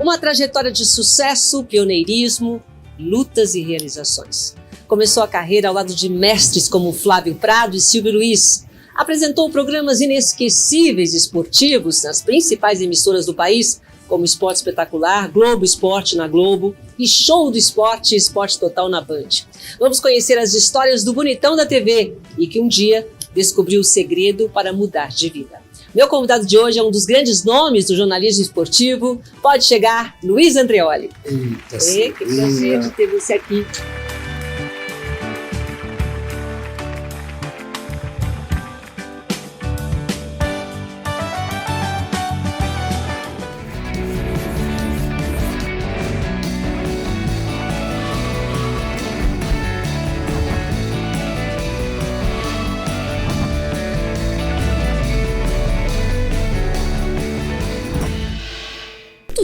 Uma trajetória de sucesso, pioneirismo, lutas e realizações. Começou a carreira ao lado de mestres como Flávio Prado e Silvio Luiz. Apresentou programas inesquecíveis esportivos nas principais emissoras do país, como Esporte Espetacular, Globo Esporte na Globo e Show do Esporte e Esporte Total na Band. Vamos conhecer as histórias do bonitão da TV e que um dia descobriu o segredo para mudar de vida. Meu convidado de hoje é um dos grandes nomes do jornalismo esportivo. Pode chegar, Luiz Andreoli. Eita, que prazer de ter você aqui.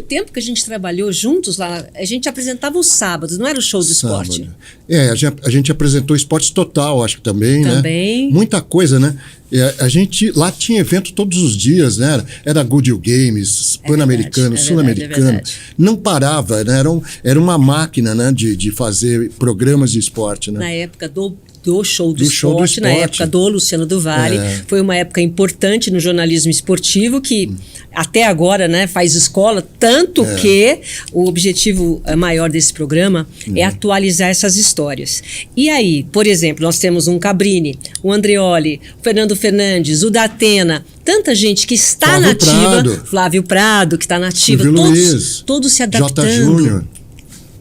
Tempo que a gente trabalhou juntos lá, a gente apresentava os sábados, não era o Show do Esporte? A gente apresentou Esporte Total, acho que também, né? Muita coisa, né? A gente lá tinha evento todos os dias, né? Era Good Games, Pan-Americano, Sul-Americano. Não parava, né? Era uma máquina, né? de fazer programas de esporte, né? Na época do Show do Esporte, na época do Luciano do Vale. Foi uma época importante no jornalismo esportivo que até agora, né, faz escola, tanto que o objetivo maior desse programa é atualizar essas histórias. E aí, por exemplo, nós temos um Cabrini, o Andreoli, o Fernando Fernandes, o Datena, tanta gente que está nativa, Flávio Prado, que está nativa, todos se adaptando. J. Júnior.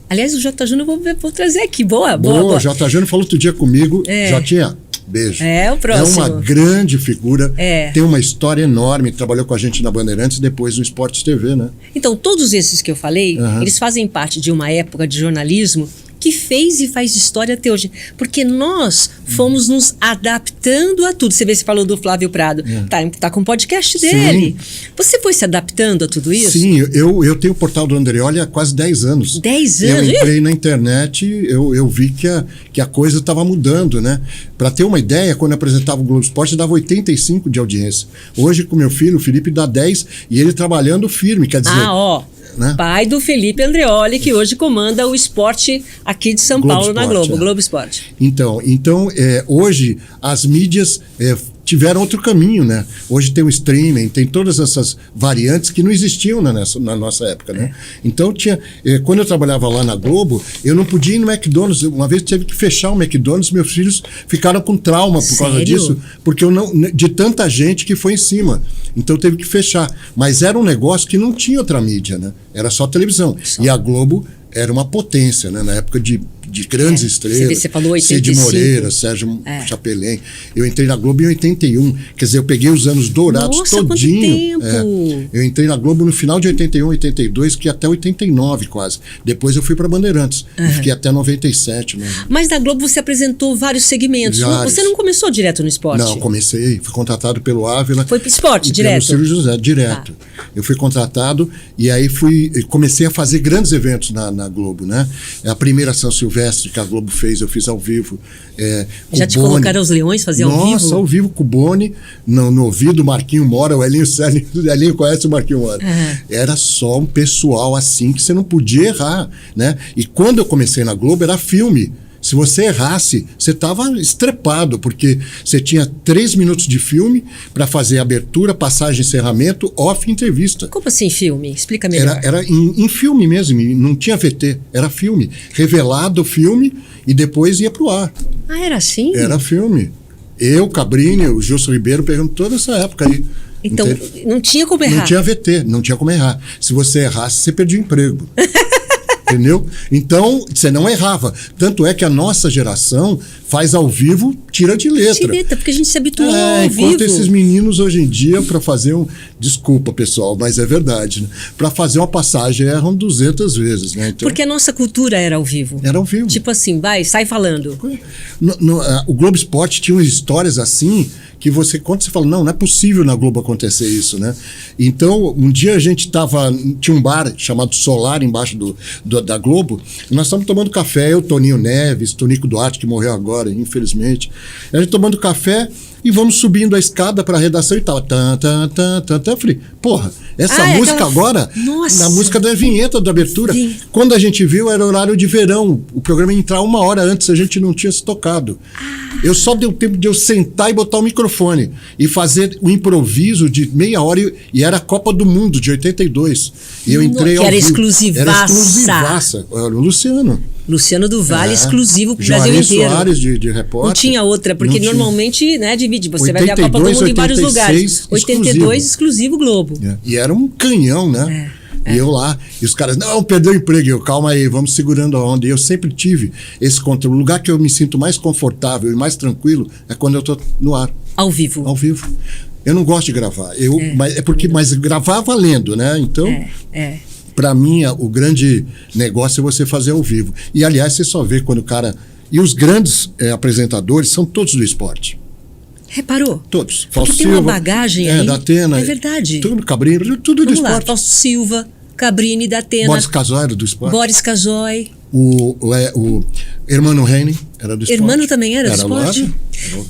Aliás, o J. Júnior vou trazer aqui. Boa. O J. Júnior falou outro dia comigo. Jotinha, beijo. O próximo. É uma grande figura. Tem uma história enorme. Trabalhou com a gente na Bandeirantes e depois no Esporte TV, né? Então, todos esses que eu falei, eles fazem parte de uma época de jornalismo que fez e faz história até hoje. Porque nós fomos nos adaptando a tudo. Você falou do Flávio Prado. Tá com o podcast dele. Sim. Você foi se adaptando a tudo isso? Sim, eu tenho o portal do Andreoli há quase 10 anos. 10 anos? Eu entrei na internet, eu vi que a coisa estava mudando, né? Para ter uma ideia, quando eu apresentava o Globo Esporte, dava 85 de audiência. Hoje, com meu filho, o Felipe, dá 10 e ele trabalhando firme, quer dizer... Né? Pai do Felipe Andreoli, que hoje comanda o esporte aqui de São Paulo na Globo, Globo Esporte. Então hoje as mídias tiveram outro caminho, né? Hoje tem o streaming, tem todas essas variantes que não existiam na nossa época, né? Então quando eu trabalhava lá na Globo, eu não podia ir no McDonald's. Uma vez tive que fechar o McDonald's, meus filhos ficaram com trauma por causa disso, porque de tanta gente que foi em cima. Então teve que fechar. Mas era um negócio que não tinha outra mídia, né? Era só televisão. E a Globo era uma potência, né? Na época de grandes estrelas. Você falou 85. Cid Moreira, Sérgio Chapelin. Eu entrei na Globo em 81. Quer dizer, eu peguei os anos dourados todinho. Quanto tempo! Eu entrei na Globo no final de 81, 82, que até 89 quase. Depois eu fui para Bandeirantes. E fiquei até 97. Né? Mas na Globo você apresentou vários segmentos. Você não começou direto no esporte? Não, comecei. Fui contratado pelo Ávila. Foi para esporte, direto? Pelo Silvio José, direto. Eu fui contratado e aí comecei a fazer grandes eventos na Globo, né? A primeira São Silvestre que a Globo fez, eu fiz ao vivo. Já te colocaram os leões, fazer ao vivo? Nossa, ao vivo com o Boni, no ouvido, Marquinho Mora, o Elinho conhece o Marquinho Mora. Era só um pessoal assim que você não podia errar, né? E quando eu comecei na Globo era filme. Se você errasse, você estava estrepado, porque você tinha 3 minutos de filme para fazer abertura, passagem, encerramento, off, entrevista. Como assim filme? Explica melhor. Era em filme mesmo, não tinha VT, era filme. Revelado o filme e depois ia pro ar. Era assim? Era filme. Eu, Cabrini, o Gilson Ribeiro, pegando toda essa época aí. Então, não tinha como errar? Não tinha VT, não tinha como errar. Se você errasse, você perdia o emprego. Entendeu? Então, você não errava. Tanto é que a nossa geração faz ao vivo, tira de letra. Porque a gente se habituou ao vivo. Enquanto esses meninos hoje em dia, para fazer Desculpa, pessoal, mas é verdade. Né? Para fazer uma passagem, erram 200 vezes. Né? Então, porque a nossa cultura era ao vivo. Era ao vivo. Tipo assim, sai falando. O Globo Esporte tinha umas histórias assim, que quando você fala, não é possível na Globo acontecer isso, né? Então, um dia a gente tinha um bar chamado Solar embaixo da Globo, e nós estávamos tomando café, eu, Toninho Neves, Tonico Duarte, que morreu agora, infelizmente. A gente tomando café, e vamos subindo a escada para a redação e tal. Eu falei, porra, essa música agora, Nossa. na música da vinheta da abertura, quando a gente viu, era horário de verão. O programa ia entrar 1 hora antes, a gente não tinha se tocado. Eu só deu tempo de eu sentar e botar o microfone e fazer o improviso de meia hora, e era a Copa do Mundo de 82. E eu entrei que ao era vivo. exclusivaça. Era exclusivaça. Era o Luciano do Vale, exclusivo pro Brasil Juarez inteiro. Soares de repórter. Não tinha outra, porque Não normalmente, né, divide. Você vai ver a Copa do Mundo em vários lugares. 82, exclusivo Globo. E era um canhão, né? E eu lá, e os caras, não, perdeu o emprego. Eu, calma aí, vamos segurando a onda. E eu sempre tive esse controle. O lugar que eu me sinto mais confortável e mais tranquilo é quando eu tô no ar. Ao vivo. Ao vivo. Eu não gosto de gravar. Mas gravar valendo, né? Então, para mim, o grande negócio é você fazer ao vivo. E, aliás, você só vê quando o cara... E os grandes apresentadores são todos do esporte. Reparou? Todos. Porque tem uma bagagem aí. Da Atena. É verdade. Tudo Cabrini, tudo do esporte. Fausto Silva, Cabrini, da Atena. Boris Casoy era do esporte. Boris Casoy. O Hermano Reine era do esporte. Hermano também era do esporte?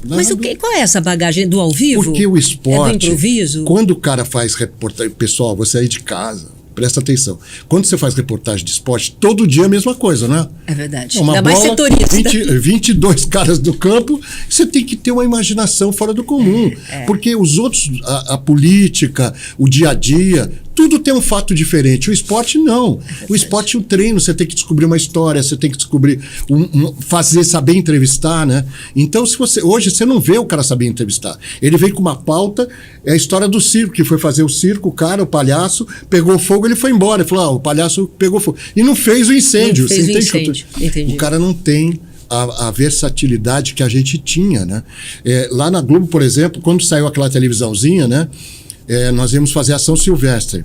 Mas qual é essa bagagem do ao vivo? Porque o esporte... É do improviso? Quando o cara faz reportagem... Pessoal, você aí de casa... Presta atenção. Quando você faz reportagem de esporte, todo dia é a mesma coisa, né? É verdade. Uma Ainda bola, mais setorista. 22 caras do campo, você tem que ter uma imaginação fora do comum. Porque os outros, a política, o dia a dia, tudo tem um fato diferente. O esporte, não. O esporte é um treino, você tem que descobrir uma história, você tem que descobrir, saber entrevistar, né? Então, hoje você não vê o cara saber entrevistar. Ele vem com uma pauta, é a história do circo, que foi fazer o circo, o palhaço, pegou fogo, ele foi embora. Ele falou, o palhaço pegou fogo. E não fez o incêndio. Não fez o incêndio. Entendi. O cara não tem a versatilidade que a gente tinha, né? Lá na Globo, por exemplo, quando saiu aquela televisãozinha, né? Nós íamos fazer a São Silvestre.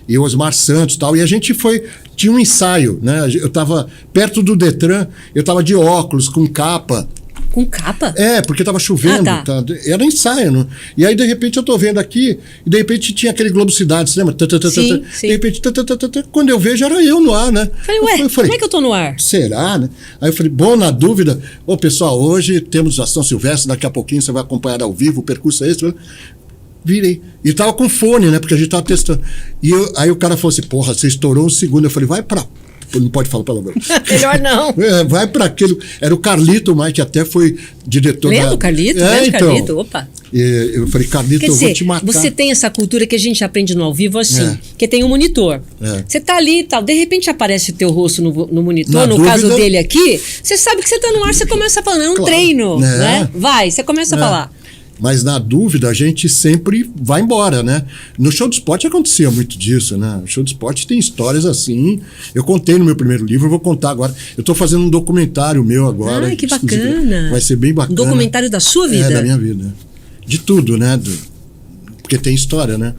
E o Osmar Santos e tal. E a gente tinha um ensaio, né? Eu estava perto do Detran, eu estava de óculos, com capa. Com capa? Porque estava chovendo. Era ensaio, né? E aí, de repente, eu estou vendo aqui, e de repente tinha aquele Globo Cidade, você lembra? Sim. De repente, quando eu vejo, era eu no ar, né? Falei, como é que eu tô no ar? Será, né? Aí eu falei, bom, na dúvida, pessoal, hoje temos a São Silvestre, daqui a pouquinho você vai acompanhar ao vivo, o percurso é esse, né? Virei. E tava com fone, né? Porque a gente tava testando. E aí o cara falou assim, porra, você estourou um segundo. Eu falei, vai pra... Não pode falar palavrão. Melhor não. Vai pra aquele... Era o Carlito, mais que até foi diretor Lembra o Carlito? Então. Carlito? Opa. Eu falei, Carlito, eu vou te matar. Você tem essa cultura que a gente aprende no ao vivo assim, que tem um monitor. Você tá ali e tal, de repente aparece o teu rosto no monitor, no caso dele aqui, você sabe que você tá no ar, você começa a falar, é um treino, né? Você começa a falar. Mas na dúvida a gente sempre vai embora, né? No Show do Esporte acontecia muito disso, né? O Show do Esporte tem histórias assim. Eu contei no meu primeiro livro, eu vou contar agora. Eu estou fazendo um documentário meu agora. Ai, que bacana. Vai ser bem bacana. Um documentário da sua vida? Da minha vida. De tudo, né? Porque tem história, né?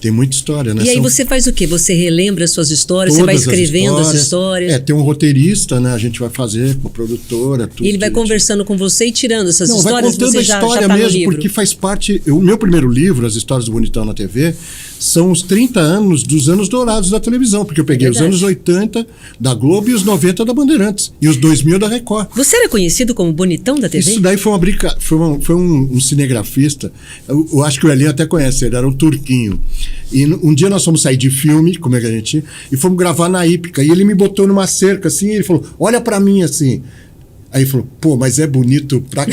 Tem muita história, né? E aí você faz o quê? Você relembra as suas histórias, você vai escrevendo as histórias? Tem um roteirista, né? A gente vai fazer com a produtora, tudo. E ele vai conversando com você e tirando essas histórias? Vai contando a história mesmo, porque faz parte... O meu primeiro livro, As Histórias do Bonitão na TV, são os 30 anos dos anos dourados da televisão, porque eu peguei os anos 80 da Globo e os 90 da Bandeirantes, e os 2000 da Record. Você era conhecido como Bonitão da TV? Isso daí foi foi um cinegrafista, eu acho que o Elinho até conhece, ele era o Turquinho. E um dia nós fomos sair de filme, como é que a gente... E fomos gravar na Ípica, e ele me botou numa cerca assim, e ele falou, olha pra mim assim... Aí falou, pô, mas é bonito pra...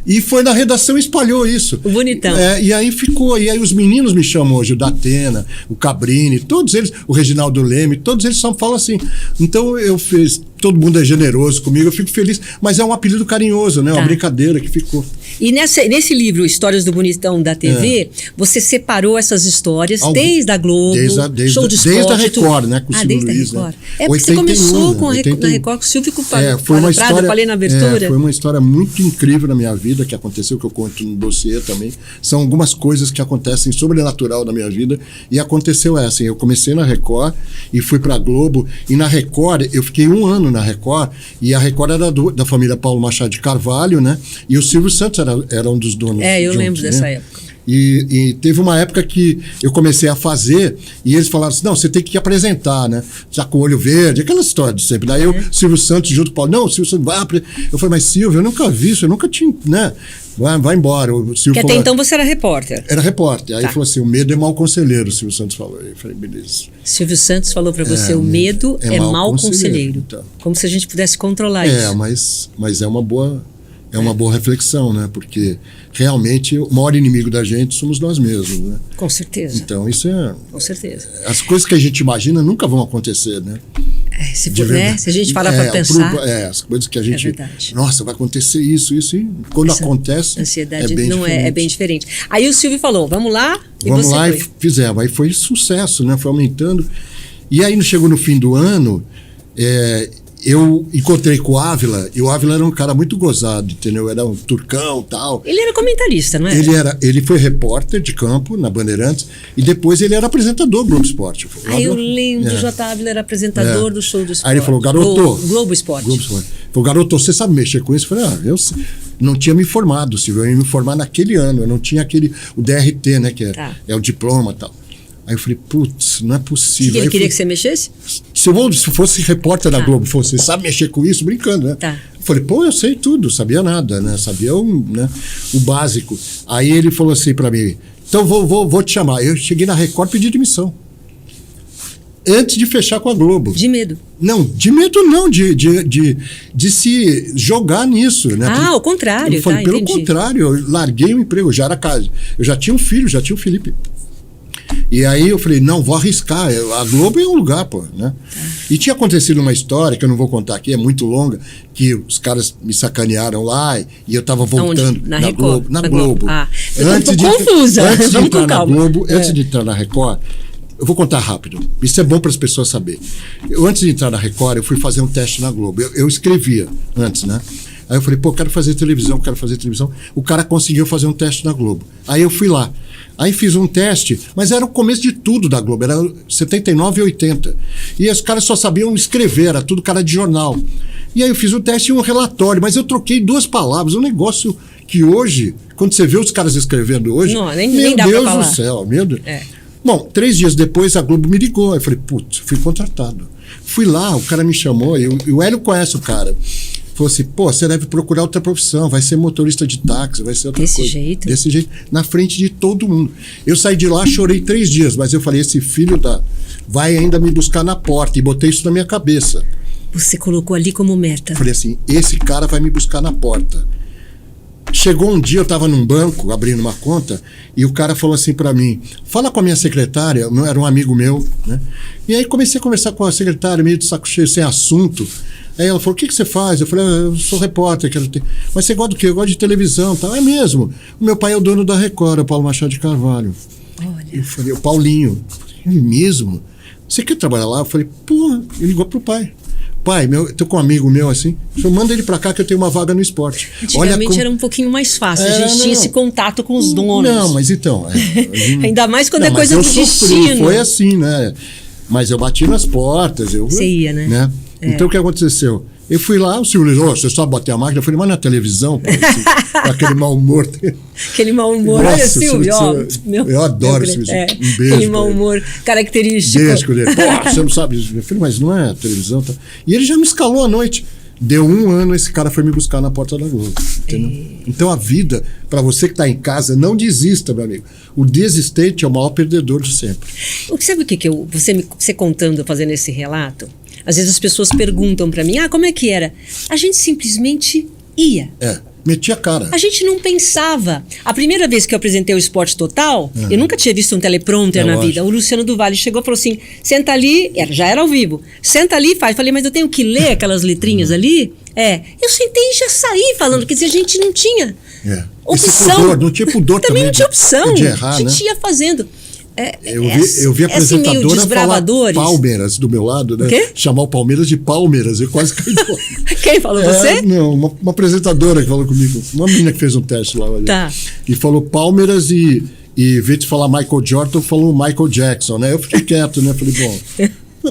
E foi na redação e espalhou isso. O Bonitão. E aí ficou. E aí os meninos me chamam hoje, o Datena, o Cabrini, todos eles, o Reginaldo Leme, todos eles só falam assim. Então eu fiz... Todo mundo é generoso comigo, eu fico feliz. Mas é um apelido carinhoso, né? Uma brincadeira que ficou. E nesse livro, Histórias do Bonitão da TV, você separou essas histórias desde a Globo, Show de Esporte. Desde a Record, né? Com o Silvio Luiz. Né? Porque você começou na Record com o Silvio com o Prado, falei na abertura. Foi uma história muito incrível na minha vida, que aconteceu, que eu conto no dossiê também. São algumas coisas que acontecem sobrenatural na minha vida. E aconteceu assim, eu comecei na Record e fui pra Globo. E na Record, eu fiquei 1 ano na Record, e a Record era da família Paulo Machado de Carvalho, né? E o Silvio Santos era um dos donos. Eu lembro dessa época. E teve uma época que eu comecei a fazer e eles falaram assim, não, você tem que apresentar, né? Já com o olho verde, aquela história de sempre. Daí eu, Silvio Santos junto com o Paulo, não, o Silvio Santos vai eu falei, mas Silvio, eu nunca vi isso, eu nunca tinha, né? Vai embora. O Silvio que até então você era repórter. Era repórter. Aí falou assim, o medo é mau conselheiro, o Silvio Santos falou. Eu falei, beleza. Silvio Santos falou para você, o medo é mau conselheiro. Então. Como se a gente pudesse controlar isso. Mas é uma boa reflexão, né? Porque realmente o maior inimigo da gente somos nós mesmos, né? Com certeza. Então isso é... Com certeza. As coisas que a gente imagina nunca vão acontecer, né? Se a gente parar para pensar... as coisas que a gente... É verdade. Nossa, vai acontecer isso, e quando acontece... Ansiedade é bem diferente. Aí o Silvio falou, vamos lá, e vamos você lá, foi. E fizemos. Aí foi sucesso, né? Foi aumentando. E aí chegou no fim do ano... eu encontrei com o Ávila, e o Ávila era um cara muito gozado, entendeu? Era um turcão e tal. Ele era comentarista, não era? Ele foi repórter de campo na Bandeirantes, e depois ele era apresentador do Globo Esporte. Eu lembro, o J. Ávila era apresentador do Show do Esporte. Aí ele falou, garoto... Globo Esporte. Falou, garoto, você sabe mexer com isso? Eu falei, eu não tinha me formado, Silvio, eu ia me formar naquele ano, eu não tinha o DRT, né, que é o diploma e tal. Aí eu falei, putz, não é possível. Ele queria que você mexesse? Se fosse repórter da Globo, você sabe mexer com isso, brincando, né? Tá. Eu falei, eu sei tudo, sabia nada, né? Sabia o básico. Aí ele falou assim pra mim, então vou te chamar. Eu cheguei na Record e pedi demissão. Antes de fechar com a Globo. De medo? Não, de medo não, de se jogar nisso, né? Ao contrário, eu falei, pelo contrário, eu larguei o emprego, eu já tinha um filho, já tinha o Felipe. E aí eu falei, não, vou arriscar, a Globo é um lugar, pô, né? E tinha acontecido uma história, que eu não vou contar aqui, é muito longa, que os caras me sacanearam lá e eu tava voltando. Onde? Na Record? Na Globo. Eu tô confusa. Antes de entrar na Globo, antes de entrar na Record, eu vou contar rápido, isso é bom para as pessoas saberem. Antes de entrar na Record, eu fui fazer um teste na Globo, eu escrevia antes, né? Aí eu falei, quero fazer televisão. O cara conseguiu fazer um teste na Globo. Aí eu fui lá. Aí fiz um teste, mas era o começo de tudo da Globo, era 79 e 80. E os caras só sabiam escrever, era tudo cara de jornal. E aí eu fiz um teste e um relatório, mas eu troquei 2 palavras, um negócio que hoje, quando você vê os caras escrevendo hoje, nem dá pra falar. Meu Deus do céu, meu Deus. Bom, 3 dias depois a Globo me ligou, eu falei, putz, fui contratado. Fui lá, o cara me chamou, e o Hélio conhece o cara. Falou assim, você deve procurar outra profissão, vai ser motorista de táxi, vai ser outra coisa. Desse jeito, na frente de todo mundo. Eu saí de lá, chorei 3 dias, mas eu falei, esse filho vai ainda me buscar na porta, e botei isso na minha cabeça. Você colocou ali como meta. Falei assim, esse cara vai me buscar na porta. Chegou um dia, eu estava num banco, abrindo uma conta, e o cara falou assim para mim, fala com a minha secretária, era um amigo meu, né? E aí comecei a conversar com a secretária, meio de saco cheio, sem assunto. Aí ela falou, o que você faz? Eu falei, eu sou repórter. Mas você gosta do quê? Eu gosto de televisão. Tá? É mesmo. O meu pai é o dono da Record, o Paulo Machado de Carvalho. Olha. Eu falei, o Paulinho. Ele mesmo? Você quer trabalhar lá? Eu falei, ele ligou pro pai. Pai, tô com um amigo meu assim, manda ele pra cá que eu tenho uma vaga no esporte. Antigamente era um pouquinho mais fácil, a gente tinha esse contato com os donos. Não, mas então... Ainda mais quando é coisa do destino. Foi assim, né? Mas eu bati nas portas. Você ia, né? Então o que aconteceu? Eu fui lá, o Silvio disse, você sabe bater a máquina? Eu falei, mas na televisão, pô, assim, com aquele mau humor. Aquele mau humor. Olha, Silvio, eu adoro Silvio. Um beijo. Aquele mau humor característico. Beijo dele. Você não sabe isso. Eu falei, mas não é televisão. Tá? E ele já me escalou à noite. Deu 1 ano, esse cara foi me buscar na porta da Globo. Entendeu? Então a vida, para você que está em casa, não desista, meu amigo. O desistente é o maior perdedor de sempre. Sabe o que você contando, fazendo esse relato? Às vezes as pessoas perguntam para mim, como é que era? A gente simplesmente ia. Metia a cara. A gente não pensava. A primeira vez que eu apresentei o Esporte Total, eu nunca tinha visto um teleprompter na vida. O Luciano do Vale chegou e falou assim, senta ali, já era ao vivo, senta ali e faz. Falei, mas eu tenho que ler aquelas letrinhas ali? Eu sentei e já saí falando, quer dizer, a gente não tinha opção. Pudor, não tinha pudor também. Não tinha opção. De errar, a gente ia fazendo. Eu vi a apresentadora falar Palmeiras do meu lado, né? O quê? Chamar o Palmeiras de Palmeiras. Eu quase caí fora. Quem falou, você? Não, uma apresentadora que falou comigo. Uma menina que fez um teste lá. Tá. E falou Palmeiras e em vez de falar Michael Jordan, falou Michael Jackson, né? Eu fiquei quieto, né? Falei, bom,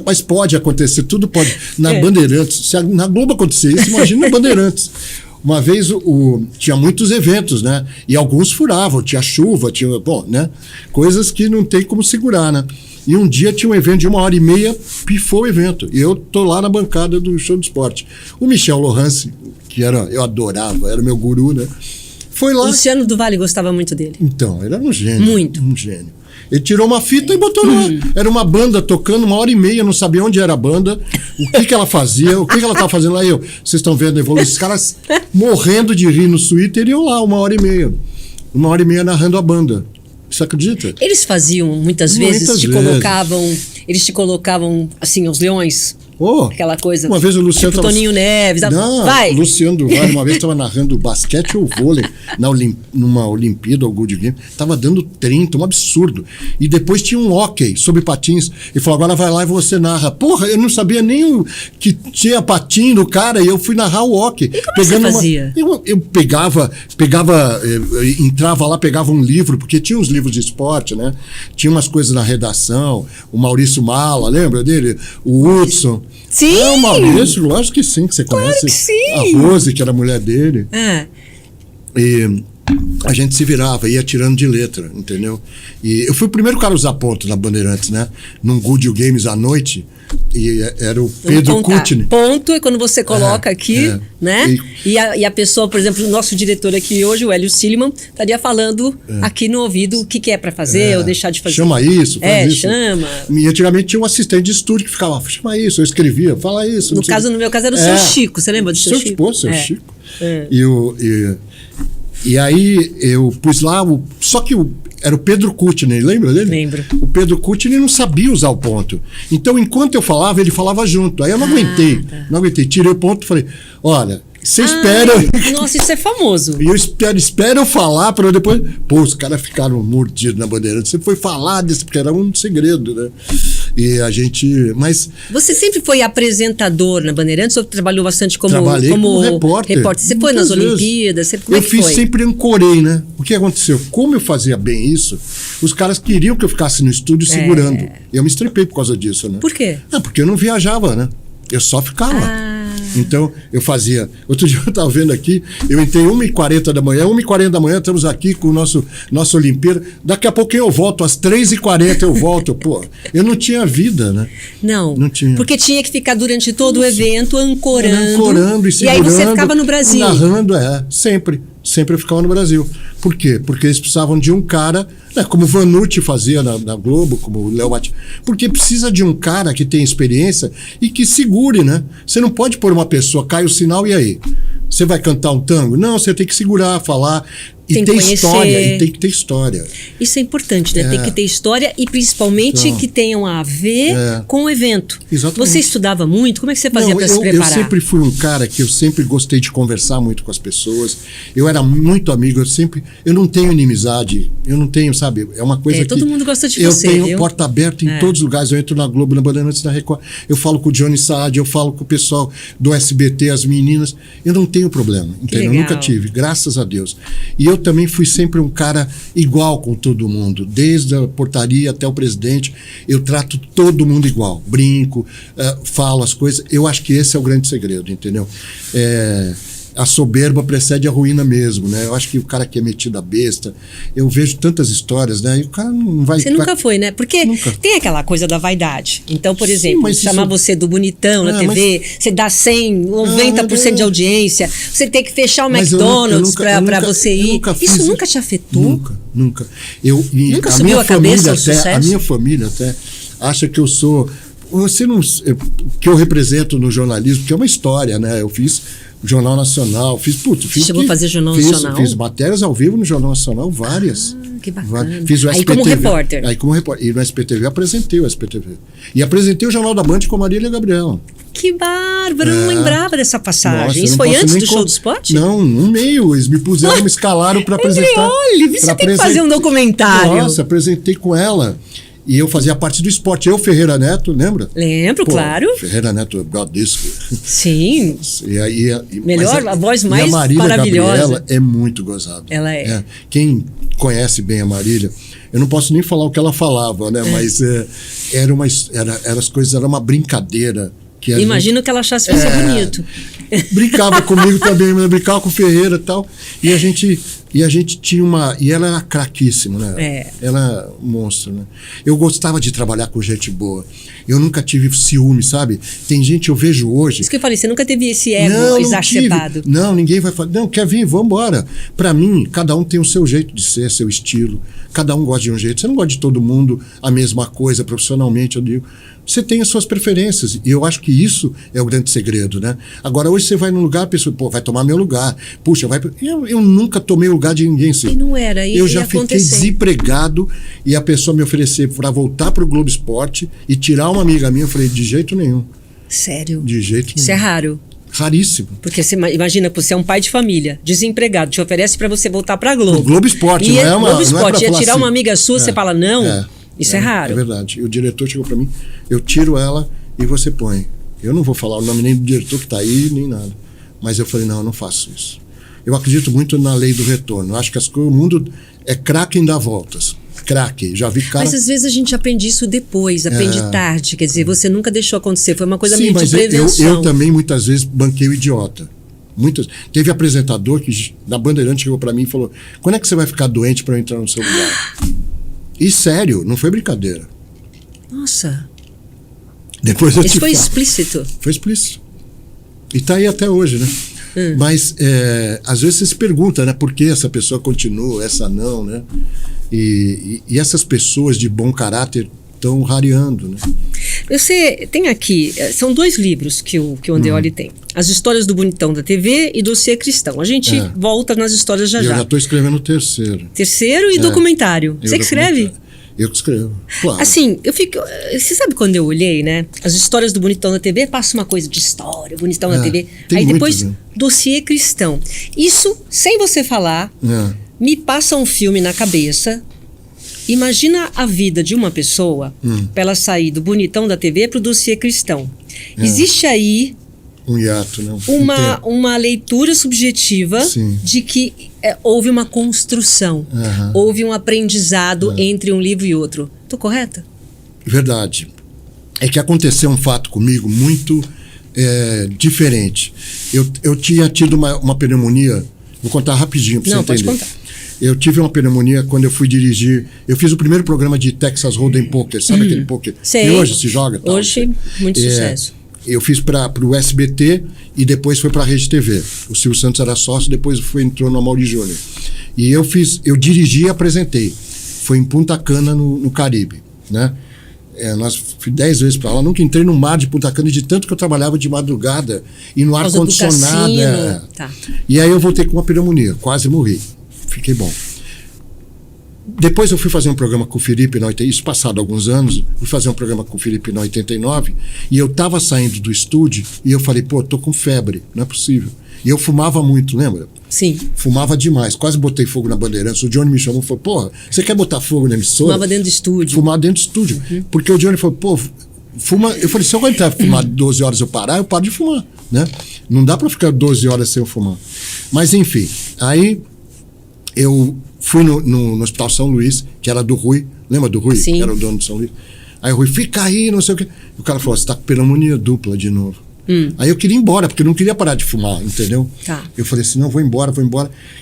mas pode acontecer, tudo pode. Na Bandeirantes, se na Globo acontecer isso, imagina na Bandeirantes. Uma vez tinha muitos eventos, né? E alguns furavam, tinha chuva, tinha, bom, né? Coisas que não tem como segurar, né? E um dia tinha um evento de 1h30, pifou o evento. E eu tô lá na bancada do Show do Esporte. O Michel Lohance, que eu adorava, era meu guru, né? Foi lá. Luciano do Vale gostava muito dele. Então, ele era um gênio. Muito. Um gênio. Ele tirou uma fita e botou lá. Era uma banda tocando 1h30, não sabia onde era a banda, o que ela fazia, o que ela estava fazendo lá. Vocês estão vendo a evolução, os caras morrendo de rir no Twitter e eu lá, 1h30. 1h30 narrando a banda. Você acredita? Eles faziam, muitas vezes. Eles te colocavam, assim, aos leões. Aquela coisa. Uma vez o Luciano tipo Toninho Neves. Vai! O Luciano do Vale uma vez estava narrando basquete ou vôlei numa Olimpíada ou Good Game. Tava dando 30, um absurdo. E depois tinha um hóquei sobre patins. E falou, agora vai lá e você narra. Porra, eu não sabia nem que tinha patim no cara e eu fui narrar o hóquei. E como você fazia? Eu pegava, entrava lá, pegava um livro, porque tinha uns livros de esporte, né? Tinha umas coisas na redação. O Maurício Mala, lembra dele? O Hudson. Sim! O Maurício, lógico que sim, que você conhece. Que sim. A Rose, que era a mulher dele. E a gente se virava, ia tirando de letra, entendeu? E eu fui o primeiro cara a usar ponto na Bandeirantes, né? Num Good Games à noite. E era o Pedro Kutner. Ponto é quando você coloca aqui, né? E a pessoa, por exemplo, o nosso diretor aqui hoje, o Hélio Silliman, estaria falando aqui no ouvido o que é para fazer ou deixar de fazer. Chama isso, faz isso. Chama. E antigamente tinha um assistente de estúdio que ficava, chama isso, eu escrevia, fala isso. No meu caso era o seu Chico, você lembra do seu Chico? Pô, seu Chico. E aí eu pus lá, só que era o Pedro Kutner, lembra dele? Lembro. O Pedro Kutner não sabia usar o ponto. Então, enquanto eu falava, ele falava junto. Aí eu não aguentei. Tirei o ponto e falei, olha, você espera... Nossa, isso é famoso. E eu espero eu falar para depois... Pô, os caras ficaram mordidos na Bandeirante. Você foi falar disso, porque era um segredo, né? E a gente... Mas... Você sempre foi apresentador na Bandeirantes ou trabalhou bastante como repórter? Você foi nas Olimpíadas? Como eu sempre ancorei, né? O que aconteceu? Como eu fazia bem isso, os caras queriam que eu ficasse no estúdio segurando. E eu me estrepei por causa disso, né? Por quê? Porque eu não viajava, né? Eu só ficava. Então, eu fazia... Outro dia eu estava vendo aqui, eu entrei 1h40 da manhã, 1h40 da manhã, estamos aqui com o nossa Olimpíada. Daqui a pouquinho eu volto, às 3h40 eu volto. Pô, eu não tinha vida, né? Não tinha. Porque tinha que ficar durante todo o evento ancorando e segurando. E aí você ficava no Brasil. Narrando, sempre. Sempre eu ficava no Brasil. Por quê? Porque eles precisavam de um cara, né, como o Vanucci fazia na Globo, como o Léo Batista. Porque precisa de um cara que tenha experiência e que segure, né? Você não pode pôr uma pessoa, cai o sinal e aí? Você vai cantar um tango? Não, você tem que segurar, falar. E tem história, e tem que ter história. Isso é importante, né? Tem que ter história e principalmente que tenham a ver com o evento. Exatamente. Você estudava muito? Como é que você fazia para se preparar? Eu sempre fui um cara que eu sempre gostei de conversar muito com as pessoas. Eu era muito amigo, eu não tenho inimizade, eu não tenho, sabe? É uma coisa que... todo mundo gosta de você, eu tenho porta aberta em todos os lugares. Eu entro na Globo, na Bandeirantes, na Record. Eu falo com o Johnny Saad, eu falo com o pessoal do SBT, as meninas. Eu não tenho problema, entendeu? Eu nunca tive, graças a Deus. E eu também fui sempre um cara igual com todo mundo, desde a portaria até o presidente, eu trato todo mundo igual, brinco, falo as coisas. Eu acho que esse é o grande segredo, entendeu? A soberba precede a ruína mesmo, né? Eu acho que o cara que é metido a besta, eu vejo tantas histórias, né? E o cara não vai... Você nunca foi, né? Porque tem aquela coisa da vaidade. Então, por exemplo, chamar você do bonitão na TV, você dá 100, 90% de audiência, você tem que fechar o McDonald's para você ir. Isso nunca te afetou? Nunca. Nunca subiu a cabeça o sucesso? A minha família até acha que eu sou... que eu represento no jornalismo, que é uma história, né? Eu fiz Jornal Nacional, Chegou a fazer Jornal Nacional? Fiz matérias ao vivo no Jornal Nacional, várias. Que bacana. Fiz o SPTV. Como repórter? Aí como repórter. E no SPTV apresentei o SPTV. E apresentei o Jornal da Band com a Marília Gabriela. Que bárbaro, eu não lembrava dessa passagem. Nossa, isso foi antes do Show do Esporte? Não, no meio. Eles me puseram, me escalaram para apresentar. Olha, você tem que fazer um documentário. Nossa, apresentei com ela. E eu fazia parte do esporte. Eu, Ferreira Neto, lembra? Lembro, claro. Ferreira Neto, God disco. Sim. Melhor, a voz mais maravilhosa. E a Marília maravilhosa. Gabriela é muito gozada. Ela é. Quem conhece bem a Marília, eu não posso nem falar o que ela falava, né? Mas as coisas, era uma brincadeira Que Imagino que ela achasse você bonito. Brincava comigo também, né? Brincava com o Ferreira e tal. E a gente tinha uma... E ela era craquíssima, né? Ela era um monstro, né? Eu gostava de trabalhar com gente boa. Eu nunca tive ciúme, sabe? Tem gente, eu vejo hoje... Isso que eu falei, você nunca teve esse ego exacerbado. Não, ninguém vai falar... Não, quer vir? Vamos embora. Pra mim, cada um tem o seu jeito de ser, seu estilo. Cada um gosta de um jeito. Você não gosta de todo mundo a mesma coisa, profissionalmente, eu digo. Você tem as suas preferências. E eu acho que isso é o grande segredo, né? Agora, hoje você vai num lugar, a pessoa, pô, vai tomar meu lugar. Puxa, vai... Eu nunca tomei o lugar de ninguém, sim. E não era. Eu já fiquei desempregado e a pessoa me oferecer para voltar pro Globo Esporte e tirar uma amiga minha. Eu falei, de jeito nenhum. Sério? De jeito nenhum. Isso é raro. Raríssimo. Porque você imagina, você é um pai de família, desempregado, te oferece para você voltar pra Globo. O Globo Esporte, não é uma... Globo Esporte, ia tirar assim, uma amiga sua, você fala não? Isso é raro. É verdade. E o diretor chegou para mim, eu tiro ela e você põe. Eu não vou falar o nome nem do diretor que tá aí, nem nada. Mas eu falei, não, eu não faço isso. Eu acredito muito na lei do retorno. Eu acho que o mundo é craque em dar voltas. Craque, já vi cara... Mas às vezes a gente aprende isso depois, aprende tarde. Quer dizer, você nunca deixou acontecer, foi uma coisa meio de prevenção. Eu também muitas vezes banquei o idiota. Teve apresentador que na Bandeirante chegou para mim e falou, quando é que você vai ficar doente para eu entrar no seu lugar? E sério, não foi brincadeira. Nossa. Depois eu Isso foi explícito. Foi explícito. E tá aí até hoje, né? Mas às vezes você se pergunta, né? Por que essa pessoa continua, essa não, né? E essas pessoas de bom caráter estão rareando, né? Você tem aqui, são 2 livros que o Andreoli tem. As Histórias do Bonitão da TV e Dossiê Cristão. A gente volta nas histórias já. Eu já estou escrevendo o terceiro. Terceiro e documentário. Você que escreve? Eu que escrevo, claro. Assim, eu fico... Você sabe quando eu olhei, né? As Histórias do Bonitão da TV, passa uma coisa de história, Bonitão da TV. Aí depois, Dossiê Cristão. Isso, sem você falar, me passa um filme na cabeça. Imagina a vida de uma pessoa para ela sair do Bonitão da TV para o Dossiê Cristão. Existe aí um hiato, né? uma leitura subjetiva de que houve uma construção, houve um aprendizado entre um livro e outro. Estou correta? Verdade. É que aconteceu um fato comigo muito diferente. Eu tinha tido uma pneumonia, vou contar rapidinho para você entender. Pode contar. Eu tive uma pneumonia quando eu fui dirigir. Eu fiz o primeiro programa de Texas Hold'em Poker, sabe aquele poker? Sei. Que hoje se joga. Tal, hoje, muito sucesso. Eu fiz para o SBT e depois foi para a Rede TV. O Silvio Santos era sócio, depois entrou no Amaury Júnior. E eu dirigi e apresentei. Foi em Punta Cana, no Caribe, né? Nós fui 10 vezes para lá, nunca entrei no mar de Punta Cana de tanto que eu trabalhava de madrugada e no ar-condicionado. Tá. E aí eu voltei com uma pneumonia, quase morri. Fiquei bom. Depois eu fui fazer um programa com o Felipe, isso passado alguns anos, fui fazer um programa com o Felipe em 89, e eu tava saindo do estúdio e eu falei, pô, tô com febre, não é possível. E eu fumava muito, lembra? Sim. Fumava demais, quase botei fogo na Bandeirantes. O Johnny me chamou e falou, porra, você quer botar fogo na emissora? Fumava dentro do estúdio. Fumava dentro do estúdio. Porque o Johnny falou, pô, fuma. Eu falei, se eu aguentar fumar 12 horas eu parar, eu paro de fumar, né? Não dá pra ficar 12 horas sem eu fumar. Mas enfim, aí eu fui no Hospital São Luís, que era do Rui, lembra do Rui? Sim. Que era o dono do São Luís. Aí o Rui, fica aí, não sei o quê. O cara falou, você tá com pneumonia dupla de novo. Aí eu queria ir embora, porque eu não queria parar de fumar, entendeu? Tá. Eu falei assim, não, vou embora.